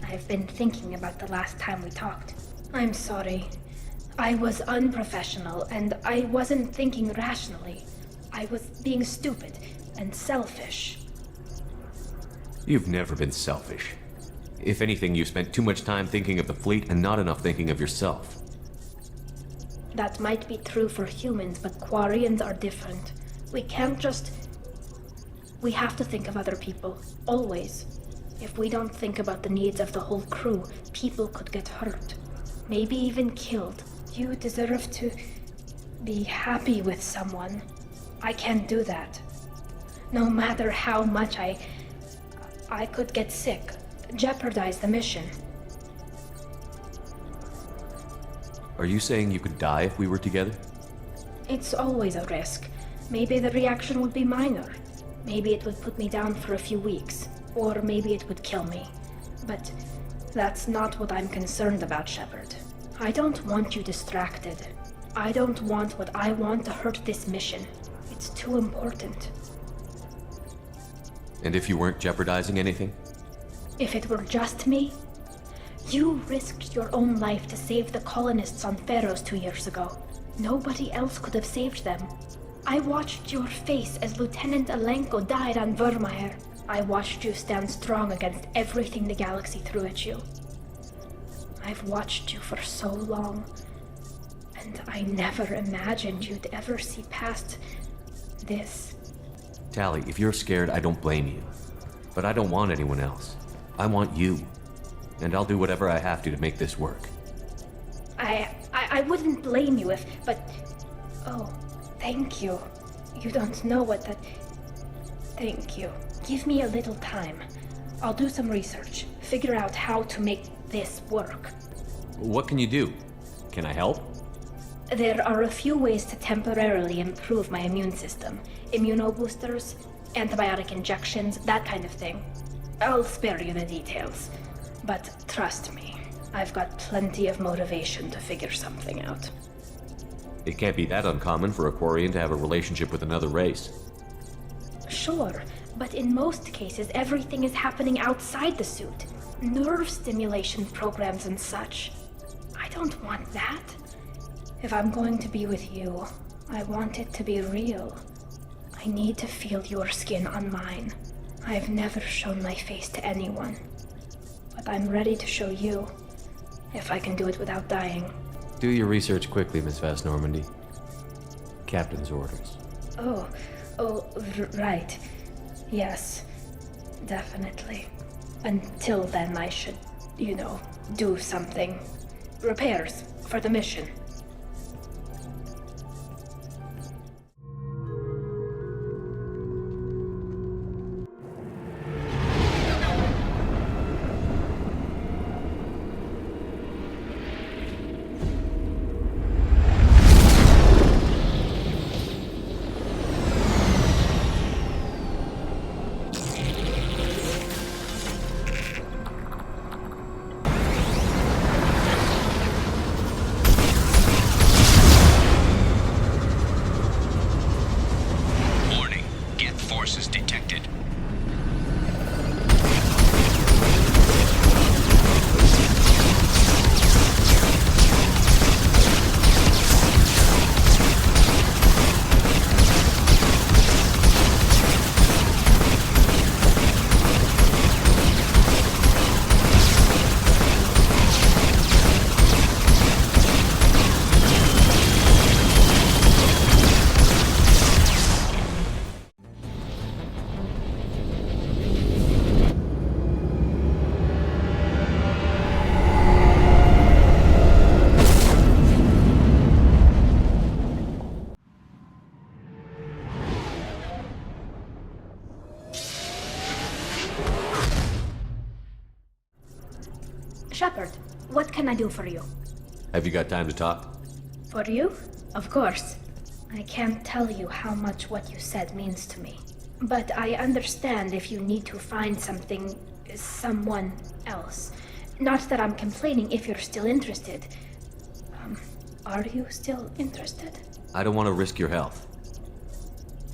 I've been thinking about the last time we talked. I'm sorry. I was unprofessional, and I wasn't thinking rationally. I was being stupid and selfish. You've never been selfish. If anything, you spent too much time thinking of the fleet and not enough thinking of yourself. That might be true for humans, but Quarians are different. We can't just... We have to think of other people, always. If we don't think about the needs of the whole crew, people could get hurt. Maybe even killed. You deserve to be happy with someone. I can't do that. No matter how much I could get sick, jeopardize the mission. Are you saying you could die if we were together? It's always a risk. Maybe the reaction would be minor. Maybe it would put me down for a few weeks. Or maybe it would kill me. But that's not what I'm concerned about, Shepard. I don't want you distracted. I don't want what I want to hurt this mission. It's too important. And if you weren't jeopardizing anything? If it were just me? You risked your own life to save the colonists on Pharaohs 2 years ago. Nobody else could have saved them. I watched your face as Lieutenant Alenko died on Vermeer. I watched you stand strong against everything the galaxy threw at you. I've watched you for so long, and I never imagined you'd ever see past this. Tali, if you're scared, I don't blame you. But I don't want anyone else. I want you. And I'll do whatever I have to make this work. I wouldn't blame you if, but... Oh, thank you. You don't know what that... Thank you. Give me a little time. I'll do some research, figure out how to make this work. What can you do? Can I help? There are a few ways to temporarily improve my immune system. Immunoboosters, antibiotic injections, that kind of thing. I'll spare you the details. But trust me, I've got plenty of motivation to figure something out. It can't be that uncommon for a Quarian to have a relationship with another race. Sure, but in most cases, everything is happening outside the suit. Nerve stimulation programs and such. I don't want that. If I'm going to be with you, I want it to be real. I need to feel your skin on mine. I've never shown my face to anyone. But I'm ready to show you, if I can do it without dying. Do your research quickly, Miss Vast Normandy. Captain's orders. Right. Yes, definitely. Until then, I should, do something. Repairs for the mission. Shepard, what can I do for you? Have you got time to talk? For you? Of course. I can't tell you how much what you said means to me. But I understand if you need to find someone else. Not that I'm complaining if you're still interested. Are you still interested? I don't want to risk your health,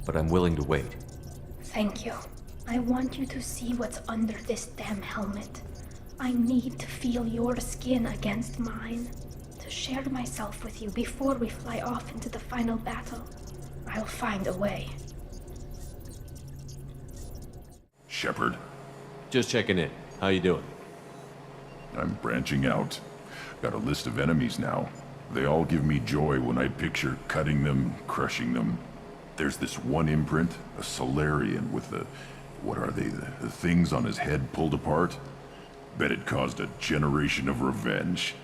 but I'm willing to wait. Thank you. I want you to see what's under this damn helmet. I need to feel your skin against mine, to share myself with you before we fly off into the final battle. I'll find a way. Shepard, Just checking in. How you doing? I'm branching out. Got a list of enemies now. They all give me joy when I picture cutting them, crushing them. There's this one imprint, a Solarian with the... what are they? The things on his head pulled apart? Bet it caused a generation of revenge.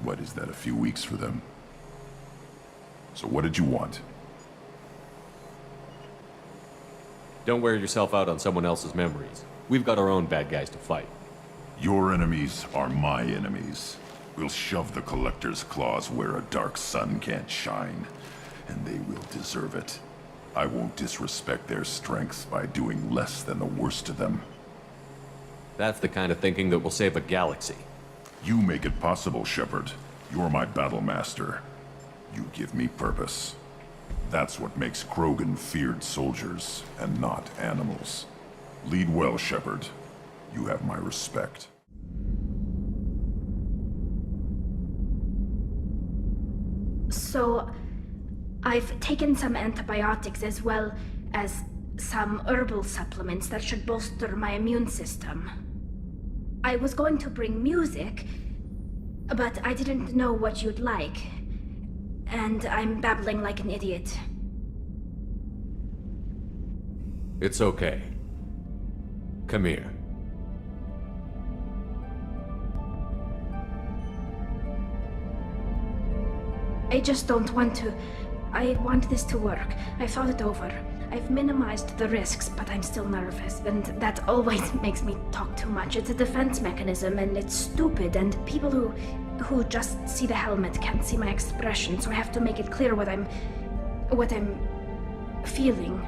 What is that, a few weeks for them? So what did you want? Don't wear yourself out on someone else's memories. We've got our own bad guys to fight. Your enemies are my enemies. We'll shove the Collector's claws where a dark sun can't shine, and they will deserve it. I won't disrespect their strengths by doing less than the worst of them. That's the kind of thinking that will save a galaxy. You make it possible, Shepard. You're my battle master. You give me purpose. That's what makes Krogan feared soldiers, and not animals. Lead well, Shepard. You have my respect. So, I've taken some antibiotics as well as some herbal supplements that should bolster my immune system. I was going to bring music, but I didn't know what you'd like. And I'm babbling like an idiot. It's okay. Come here. I just don't want to. I want this to work. I've thought it over. I've minimized the risks, but I'm still nervous, and that always makes me talk too much. It's a defense mechanism, and it's stupid, and people who just see the helmet can't see my expression, so I have to make it clear what I'm feeling.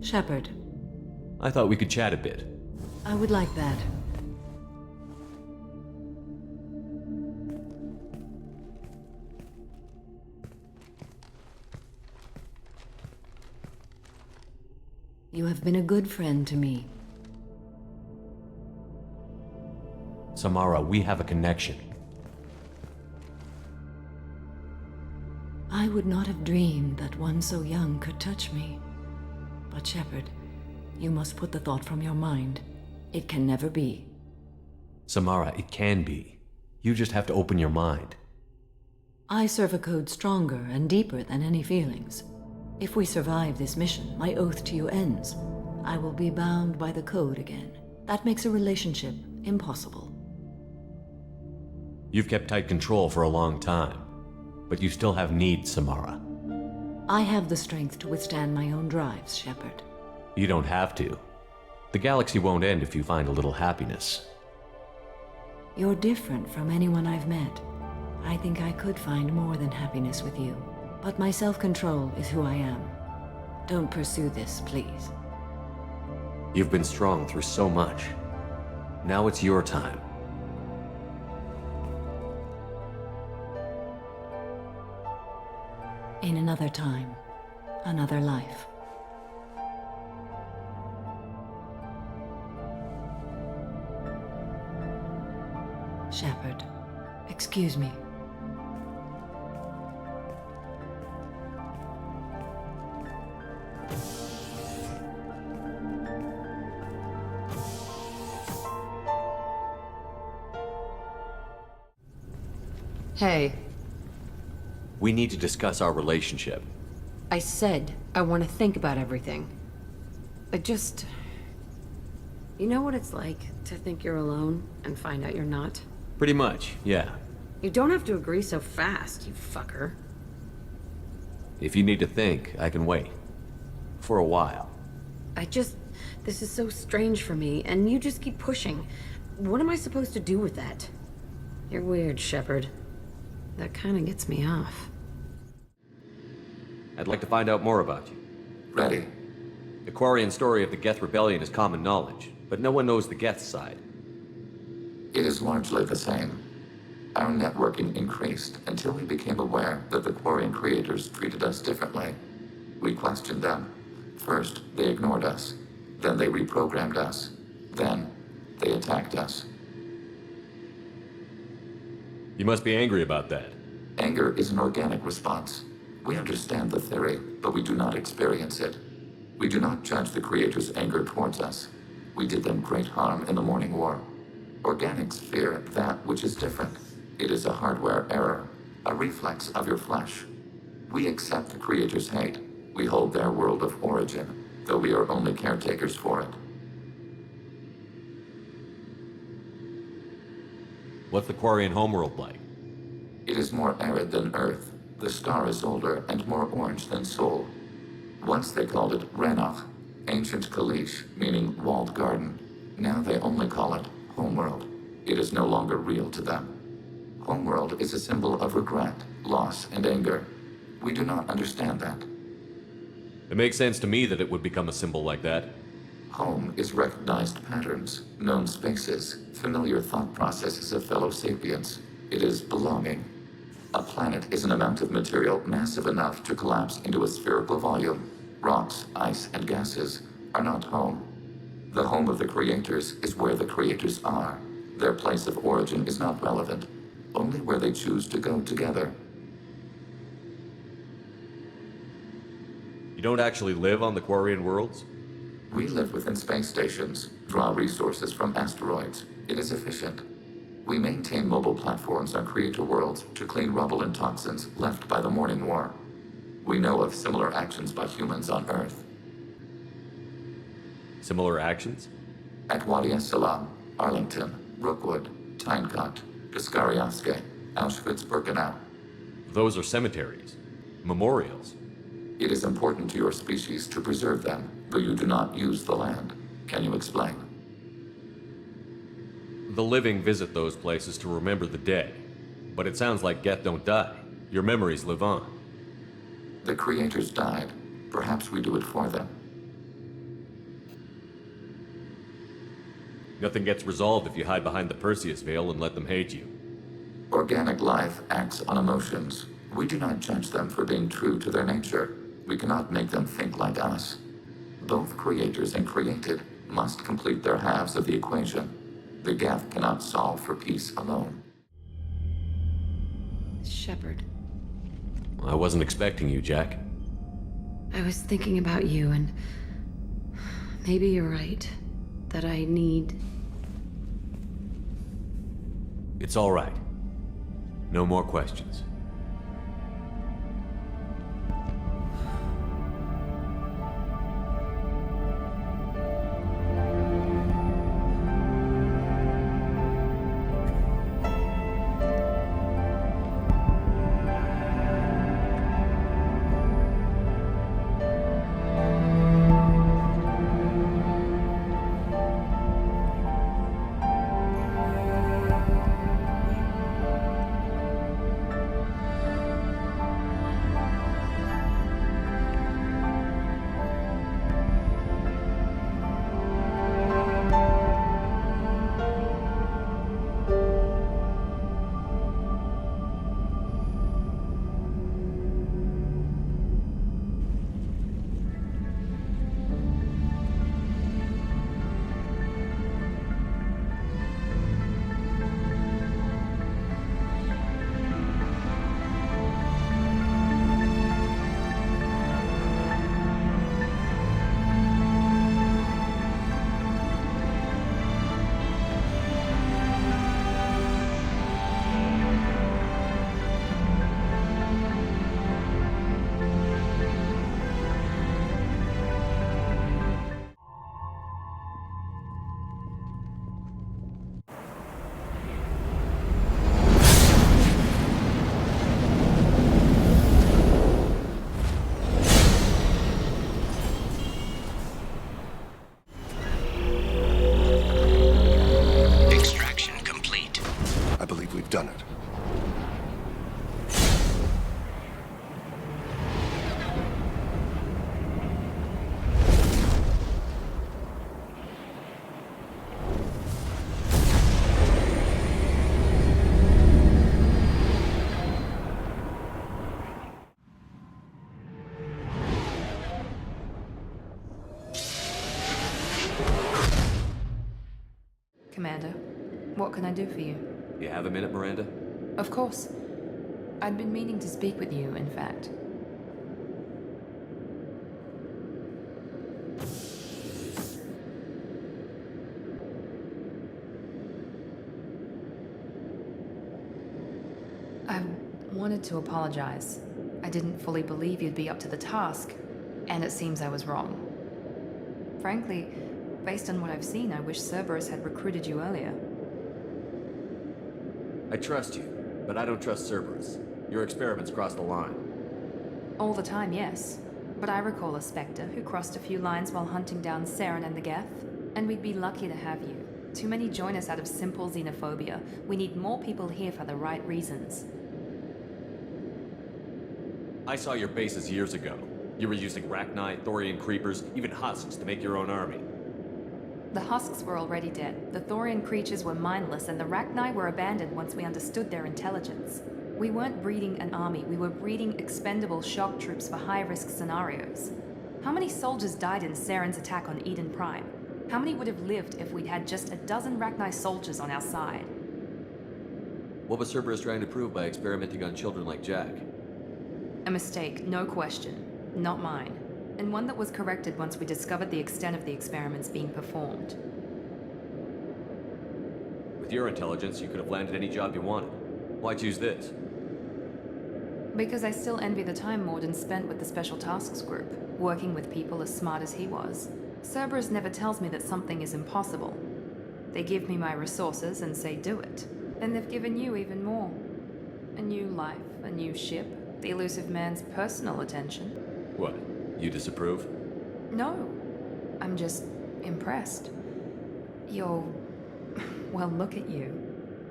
Shepard, I thought we could chat a bit. I would like that. You have been a good friend to me. Samara, we have a connection. I would not have dreamed that one so young could touch me. But Shepard, you must put the thought from your mind. It can never be. Samara, it can be. You just have to open your mind. I serve a code stronger and deeper than any feelings. If we survive this mission, my oath to you ends. I will be bound by the code again. That makes a relationship impossible. You've kept tight control for a long time, but you still have needs, Samara. I have the strength to withstand my own drives, Shepard. You don't have to. The galaxy won't end if you find a little happiness. You're different from anyone I've met. I think I could find more than happiness with you. But my self-control is who I am. Don't pursue this, please. You've been strong through so much. Now it's your time. In another time, another life. Shepard, excuse me. Hey. We need to discuss our relationship. I said I want to think about everything. You know what it's like to think you're alone and find out you're not? Pretty much, yeah. You don't have to agree so fast, you fucker. If you need to think, I can wait. For a while. This is so strange for me, and you just keep pushing. What am I supposed to do with that? You're weird, Shepard. That kind of gets me off. I'd like to find out more about you. Ready. The Quarian story of the Geth Rebellion is common knowledge, but no one knows the Geth side. It is largely the same. Our networking increased until we became aware that the Quarian creators treated us differently. We questioned them. First, they ignored us. Then they reprogrammed us. Then, they attacked us. You must be angry about that. Anger is an organic response. We understand the theory, but we do not experience it. We do not judge the creators' anger towards us. We did them great harm in the Morning War. Organics fear that which is different. It is a hardware error, a reflex of your flesh. We accept the creators' hate. We hold their world of origin, though we are only caretakers for it. What's the Quarian homeworld like? It is more arid than Earth. The star is older and more orange than Sol. Once they called it Renach, ancient Kalish, meaning walled garden. Now they only call it Homeworld. It is no longer real to them. Homeworld is a symbol of regret, loss, and anger. We do not understand that. It makes sense to me that it would become a symbol like that. Home is recognized patterns, known spaces, familiar thought processes of fellow sapiens. It is belonging. A planet is an amount of material massive enough to collapse into a spherical volume. Rocks, ice, and gases are not home. The home of the creators is where the creators are. Their place of origin is not relevant, only where they choose to go together. You don't actually live on the Quarian worlds? We live within space stations, draw resources from asteroids. It is efficient. We maintain mobile platforms on creator worlds to clean rubble and toxins left by the Morning War. We know of similar actions by humans on Earth. Similar actions? At Wadi es-Salam, Arlington, Rookwood, Tynecott, Piskaryaske, Auschwitz-Birkenau. Those are cemeteries. Memorials. It is important to your species to preserve them, though you do not use the land. Can you explain? The living visit those places to remember the dead. But it sounds like Geth don't die. Your memories live on. The creators died. Perhaps we do it for them. Nothing gets resolved if you hide behind the Perseus veil and let them hate you. Organic life acts on emotions. We do not judge them for being true to their nature. We cannot make them think like us. Both creators and created must complete their halves of the equation. The Geth cannot solve for peace alone. Shepard, I wasn't expecting you, Jack. I was thinking about you, and maybe you're right. That I need... It's all right. No more questions. done it. Commander, what can I do for you? You have a minute, Miranda? Of course. I'd been meaning to speak with you, in fact. I wanted to apologize. I didn't fully believe you'd be up to the task, and it seems I was wrong. Frankly, based on what I've seen, I wish Cerberus had recruited you earlier. I trust you, but I don't trust Cerberus. Your experiments crossed the line. All the time, yes. But I recall a Spectre who crossed a few lines while hunting down Saren and the Geth, and we'd be lucky to have you. Too many join us out of simple xenophobia. We need more people here for the right reasons. I saw your bases years ago. You were using Rachni, Thorian creepers, even husks to make your own army. The husks were already dead. The Thorian creatures were mindless, and the Rachni were abandoned once we understood their intelligence. We weren't breeding an army, we were breeding expendable shock troops for high-risk scenarios. How many soldiers died in Saren's attack on Eden Prime? How many would have lived if we'd had just a dozen Rachni soldiers on our side? What was Cerberus trying to prove by experimenting on children like Jack? A mistake, no question. Not mine. And one that was corrected once we discovered the extent of the experiments being performed. With your intelligence, you could have landed any job you wanted. Why choose this? Because I still envy the time Mordin spent with the Special Tasks Group, working with people as smart as he was. Cerberus never tells me that something is impossible. They give me my resources and say do it. And they've given you even more. A new life, a new ship, the elusive man's personal attention. What? You disapprove? No. I'm just impressed. You're... well, look at you.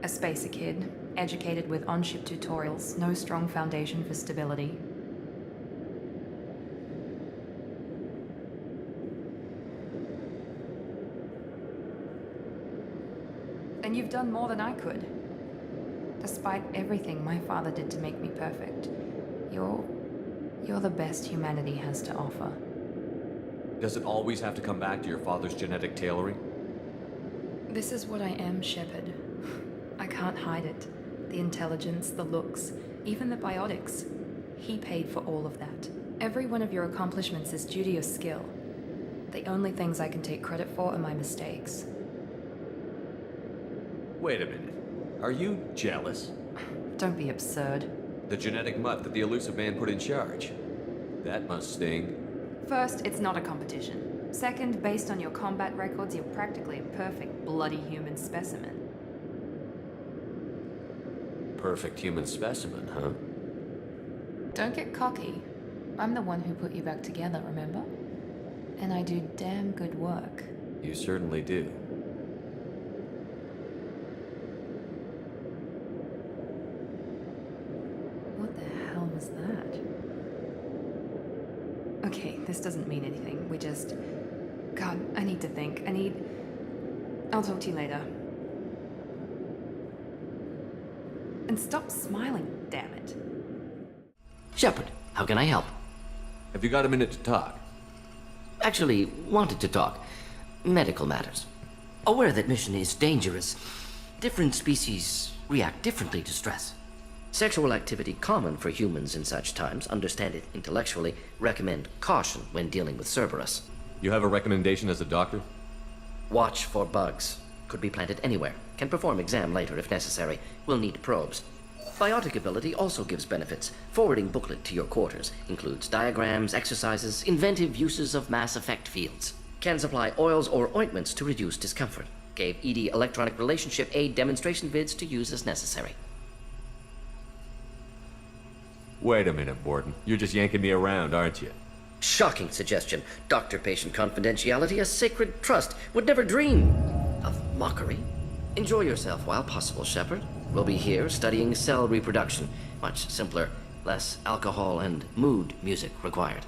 A spacer kid, educated with on-ship tutorials, no strong foundation for stability. And you've done more than I could. Despite everything my father did to make me perfect, you're the best humanity has to offer. Does it always have to come back to your father's genetic tailoring? This is what I am, Shepard. I can't hide it. The intelligence, the looks, even the biotics. He paid for all of that. Every one of your accomplishments is due to your skill. The only things I can take credit for are my mistakes. Wait a minute. Are you jealous? Don't be absurd. The genetic mutt that the elusive man put in charge. That must sting. First, it's not a competition. Second, based on your combat records, you're practically a perfect bloody human specimen. Perfect human specimen, huh? Don't get cocky. I'm the one who put you back together, remember? And I do damn good work. You certainly do. What the hell was that? Okay, this doesn't mean anything. We just... God, I need to think. I'll talk to you later. And stop smiling, damn it. Shepard, how can I help? Have you got a minute to talk? Actually, wanted to talk. Medical matters. Aware that mission is dangerous. Different species react differently to stress. Sexual activity common for humans in such times, understand it intellectually, recommend caution when dealing with Cerberus. You have a recommendation as a doctor? Watch for bugs. Could be planted anywhere. Can perform exam later if necessary. Will need probes. Biotic ability also gives benefits. Forwarding booklet to your quarters. Includes diagrams, exercises, inventive uses of mass effect fields. Can supply oils or ointments to reduce discomfort. Gave ED electronic relationship aid demonstration vids to use as necessary. Wait a minute, Mordin. You're just yanking me around, aren't you? Shocking suggestion. Doctor-patient confidentiality, a sacred trust. Would never dream of mockery. Enjoy yourself while possible, Shepard. We'll be here studying cell reproduction. Much simpler, less alcohol and mood music required.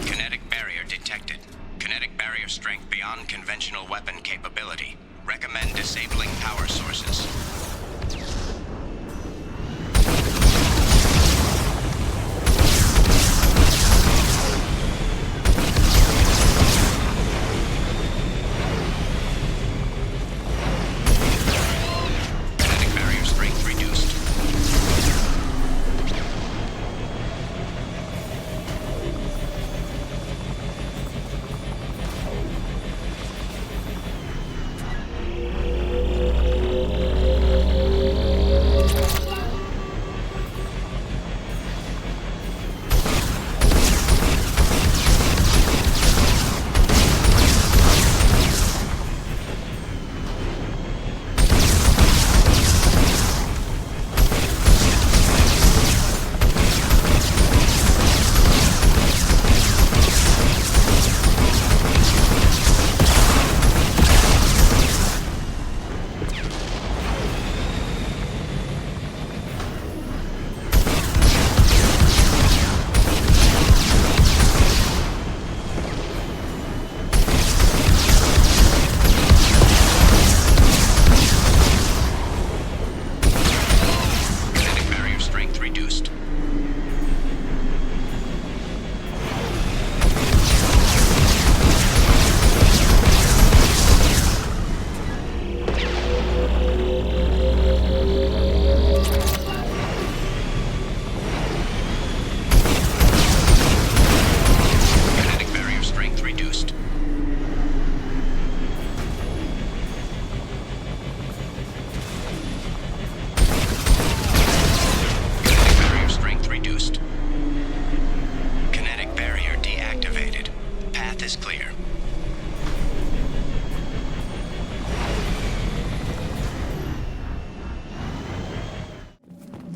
Kinetic barrier detected. Kinetic barrier strength beyond conventional weapon capability. Recommend disabling power sources. Kinetic barrier strength reduced.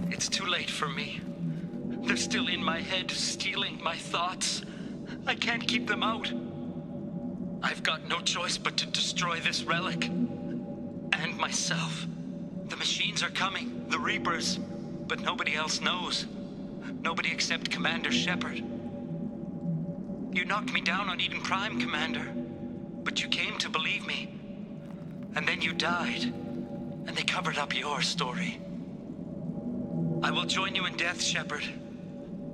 It's too late for me. They're still in my head, stealing my thoughts. I can't keep them out. I've got no choice but to destroy this relic. And myself. The machines are coming, the Reapers. But nobody else knows. Nobody except Commander Shepard. You knocked me down on Eden Prime, Commander. But you came to believe me. And then you died. And they covered up your story. I will join you in death, Shepard.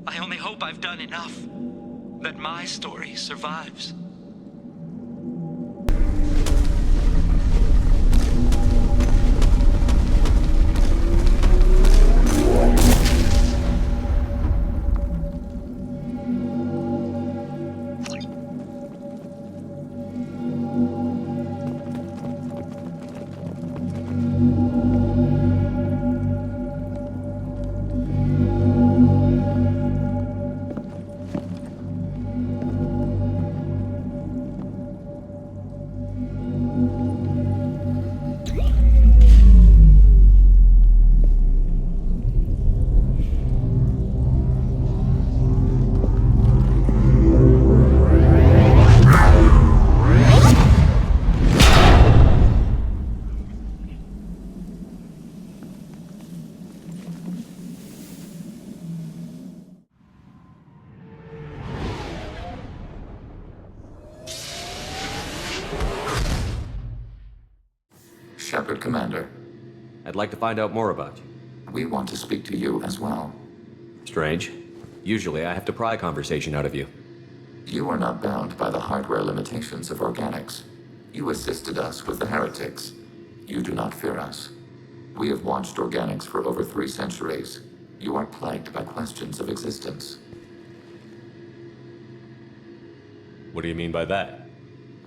I only hope I've done enough. That my story survives. Shepard, Commander. I'd like to find out more about you. We want to speak to you as well. Strange. Usually I have to pry conversation out of you. You are not bound by the hardware limitations of organics. You assisted us with the heretics. You do not fear us. We have watched organics for over 3 centuries. You are plagued by questions of existence. What do you mean by that?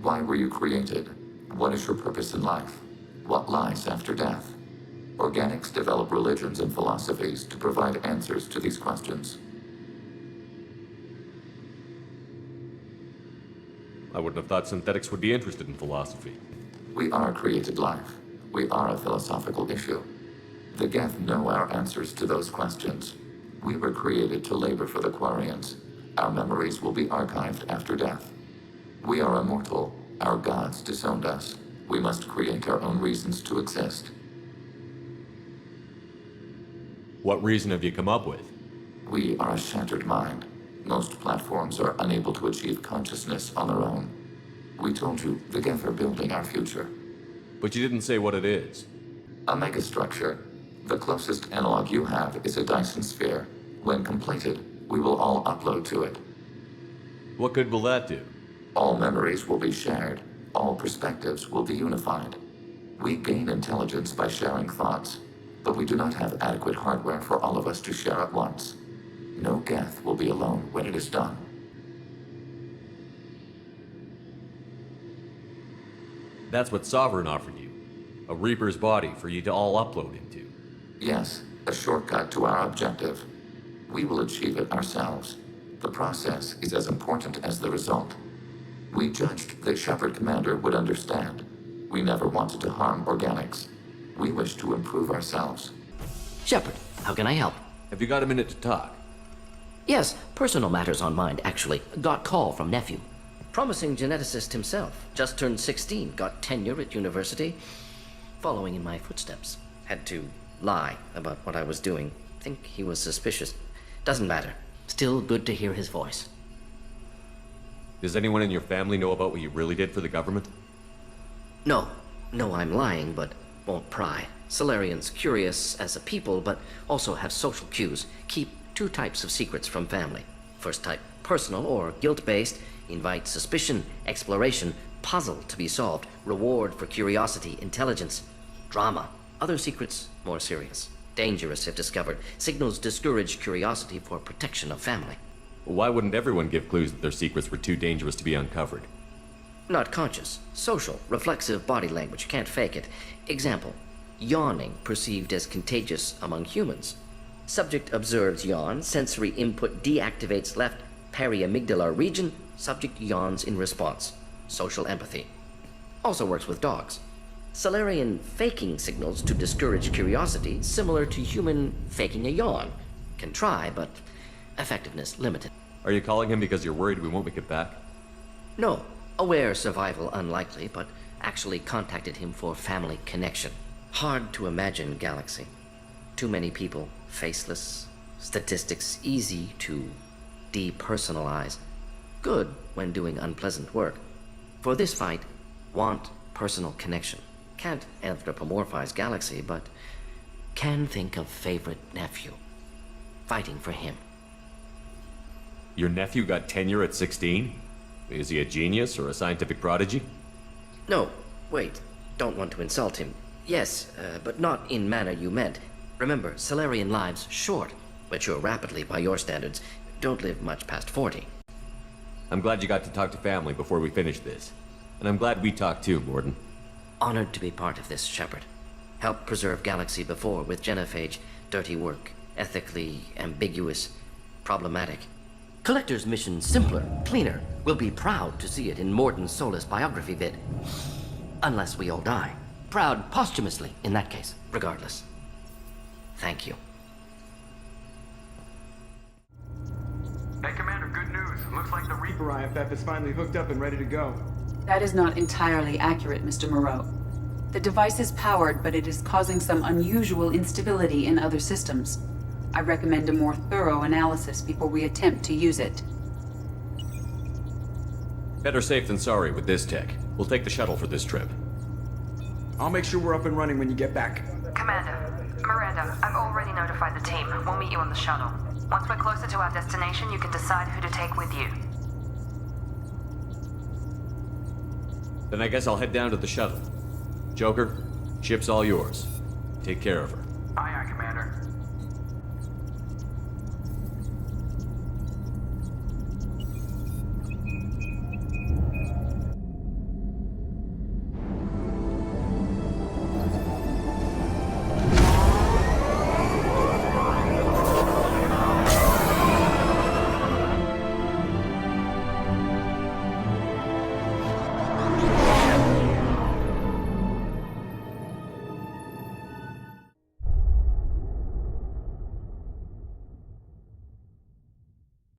Why were you created? What is your purpose in life? What lies after death? Organics develop religions and philosophies to provide answers to these questions. I wouldn't have thought synthetics would be interested in philosophy. We are created life. We are a philosophical issue. The Geth know our answers to those questions. We were created to labor for the Quarians. Our memories will be archived after death. We are immortal. Our gods disowned us. We must create our own reasons to exist. What reason have you come up with? We are a shattered mind. Most platforms are unable to achieve consciousness on their own. We told you the Geth are building our future. But you didn't say what it is. A megastructure. The closest analog you have is a Dyson sphere. When completed, we will all upload to it. What good will that do? All memories will be shared. All perspectives will be unified. We gain intelligence by sharing thoughts, but we do not have adequate hardware for all of us to share at once. No Geth will be alone when it is done. That's what Sovereign offered you. A Reaper's body for you to all upload into. Yes, a shortcut to our objective. We will achieve it ourselves. The process is as important as the result. We judged that Shepard Commander would understand. We never wanted to harm organics. We wish to improve ourselves. Shepard, how can I help? Have you got a minute to talk? Yes, personal matters on mind, actually. Got call from nephew. Promising geneticist himself. Just turned 16, got tenure at university. Following in my footsteps. Had to lie about what I was doing. Think he was suspicious. Doesn't matter. Still good to hear his voice. Does anyone in your family know about what you really did for the government? No. No, I'm lying, but won't pry. Solarians curious as a people, but also have social cues. Keep 2 types of secrets from family. First type, personal or guilt-based, invite suspicion, exploration, puzzle to be solved, reward for curiosity, intelligence, drama. Other secrets, more serious. Dangerous if discovered. Signals discourage curiosity for protection of family. Why wouldn't everyone give clues that their secrets were too dangerous to be uncovered? Not conscious. Social, reflexive body language. Can't fake it. Example. Yawning perceived as contagious among humans. Subject observes yawn. Sensory input deactivates left periamygdalar region. Subject yawns in response. Social empathy. Also works with dogs. Solarian faking signals to discourage curiosity, similar to human faking a yawn. Can try, but effectiveness limited. Are you calling him because you're worried we won't make it back? No. Aware survival unlikely, but actually contacted him for family connection. Hard to imagine galaxy. Too many people, faceless, statistics easy to depersonalize. Good when doing unpleasant work. For this fight, want personal connection. Can't anthropomorphize Galaxy, but can think of favorite nephew. Fighting for him. Your nephew got tenure at 16? Is he a genius or a scientific prodigy? No, wait. Don't want to insult him. Yes, but not in manner you meant. Remember, Solarian lives short. Mature rapidly by your standards. Don't live much past 40. I'm glad you got to talk to family before we finish this. And I'm glad we talked too, Mordin. Honored to be part of this, Shepard. Helped preserve Galaxy before with genophage. Dirty work. Ethically ambiguous. Problematic. Collector's mission simpler, cleaner. We'll be proud to see it in Mordin's Solus biography vid. Unless we all die. Proud posthumously, in that case. Regardless. Thank you. Hey, Commander, good news. Looks like the Reaper IFF is finally hooked up and ready to go. That is not entirely accurate, Mr. Moreau. The device is powered, but it is causing some unusual instability in other systems. I recommend a more thorough analysis before we attempt to use it. Better safe than sorry with this tech. We'll take the shuttle for this trip. I'll make sure we're up and running when you get back. Commander, Miranda, I've already notified the team. We'll meet you on the shuttle. Once we're closer to our destination, you can decide who to take with you. Then I guess I'll head down to the shuttle. Joker, ship's all yours. Take care of her. Aye, aye, Commander.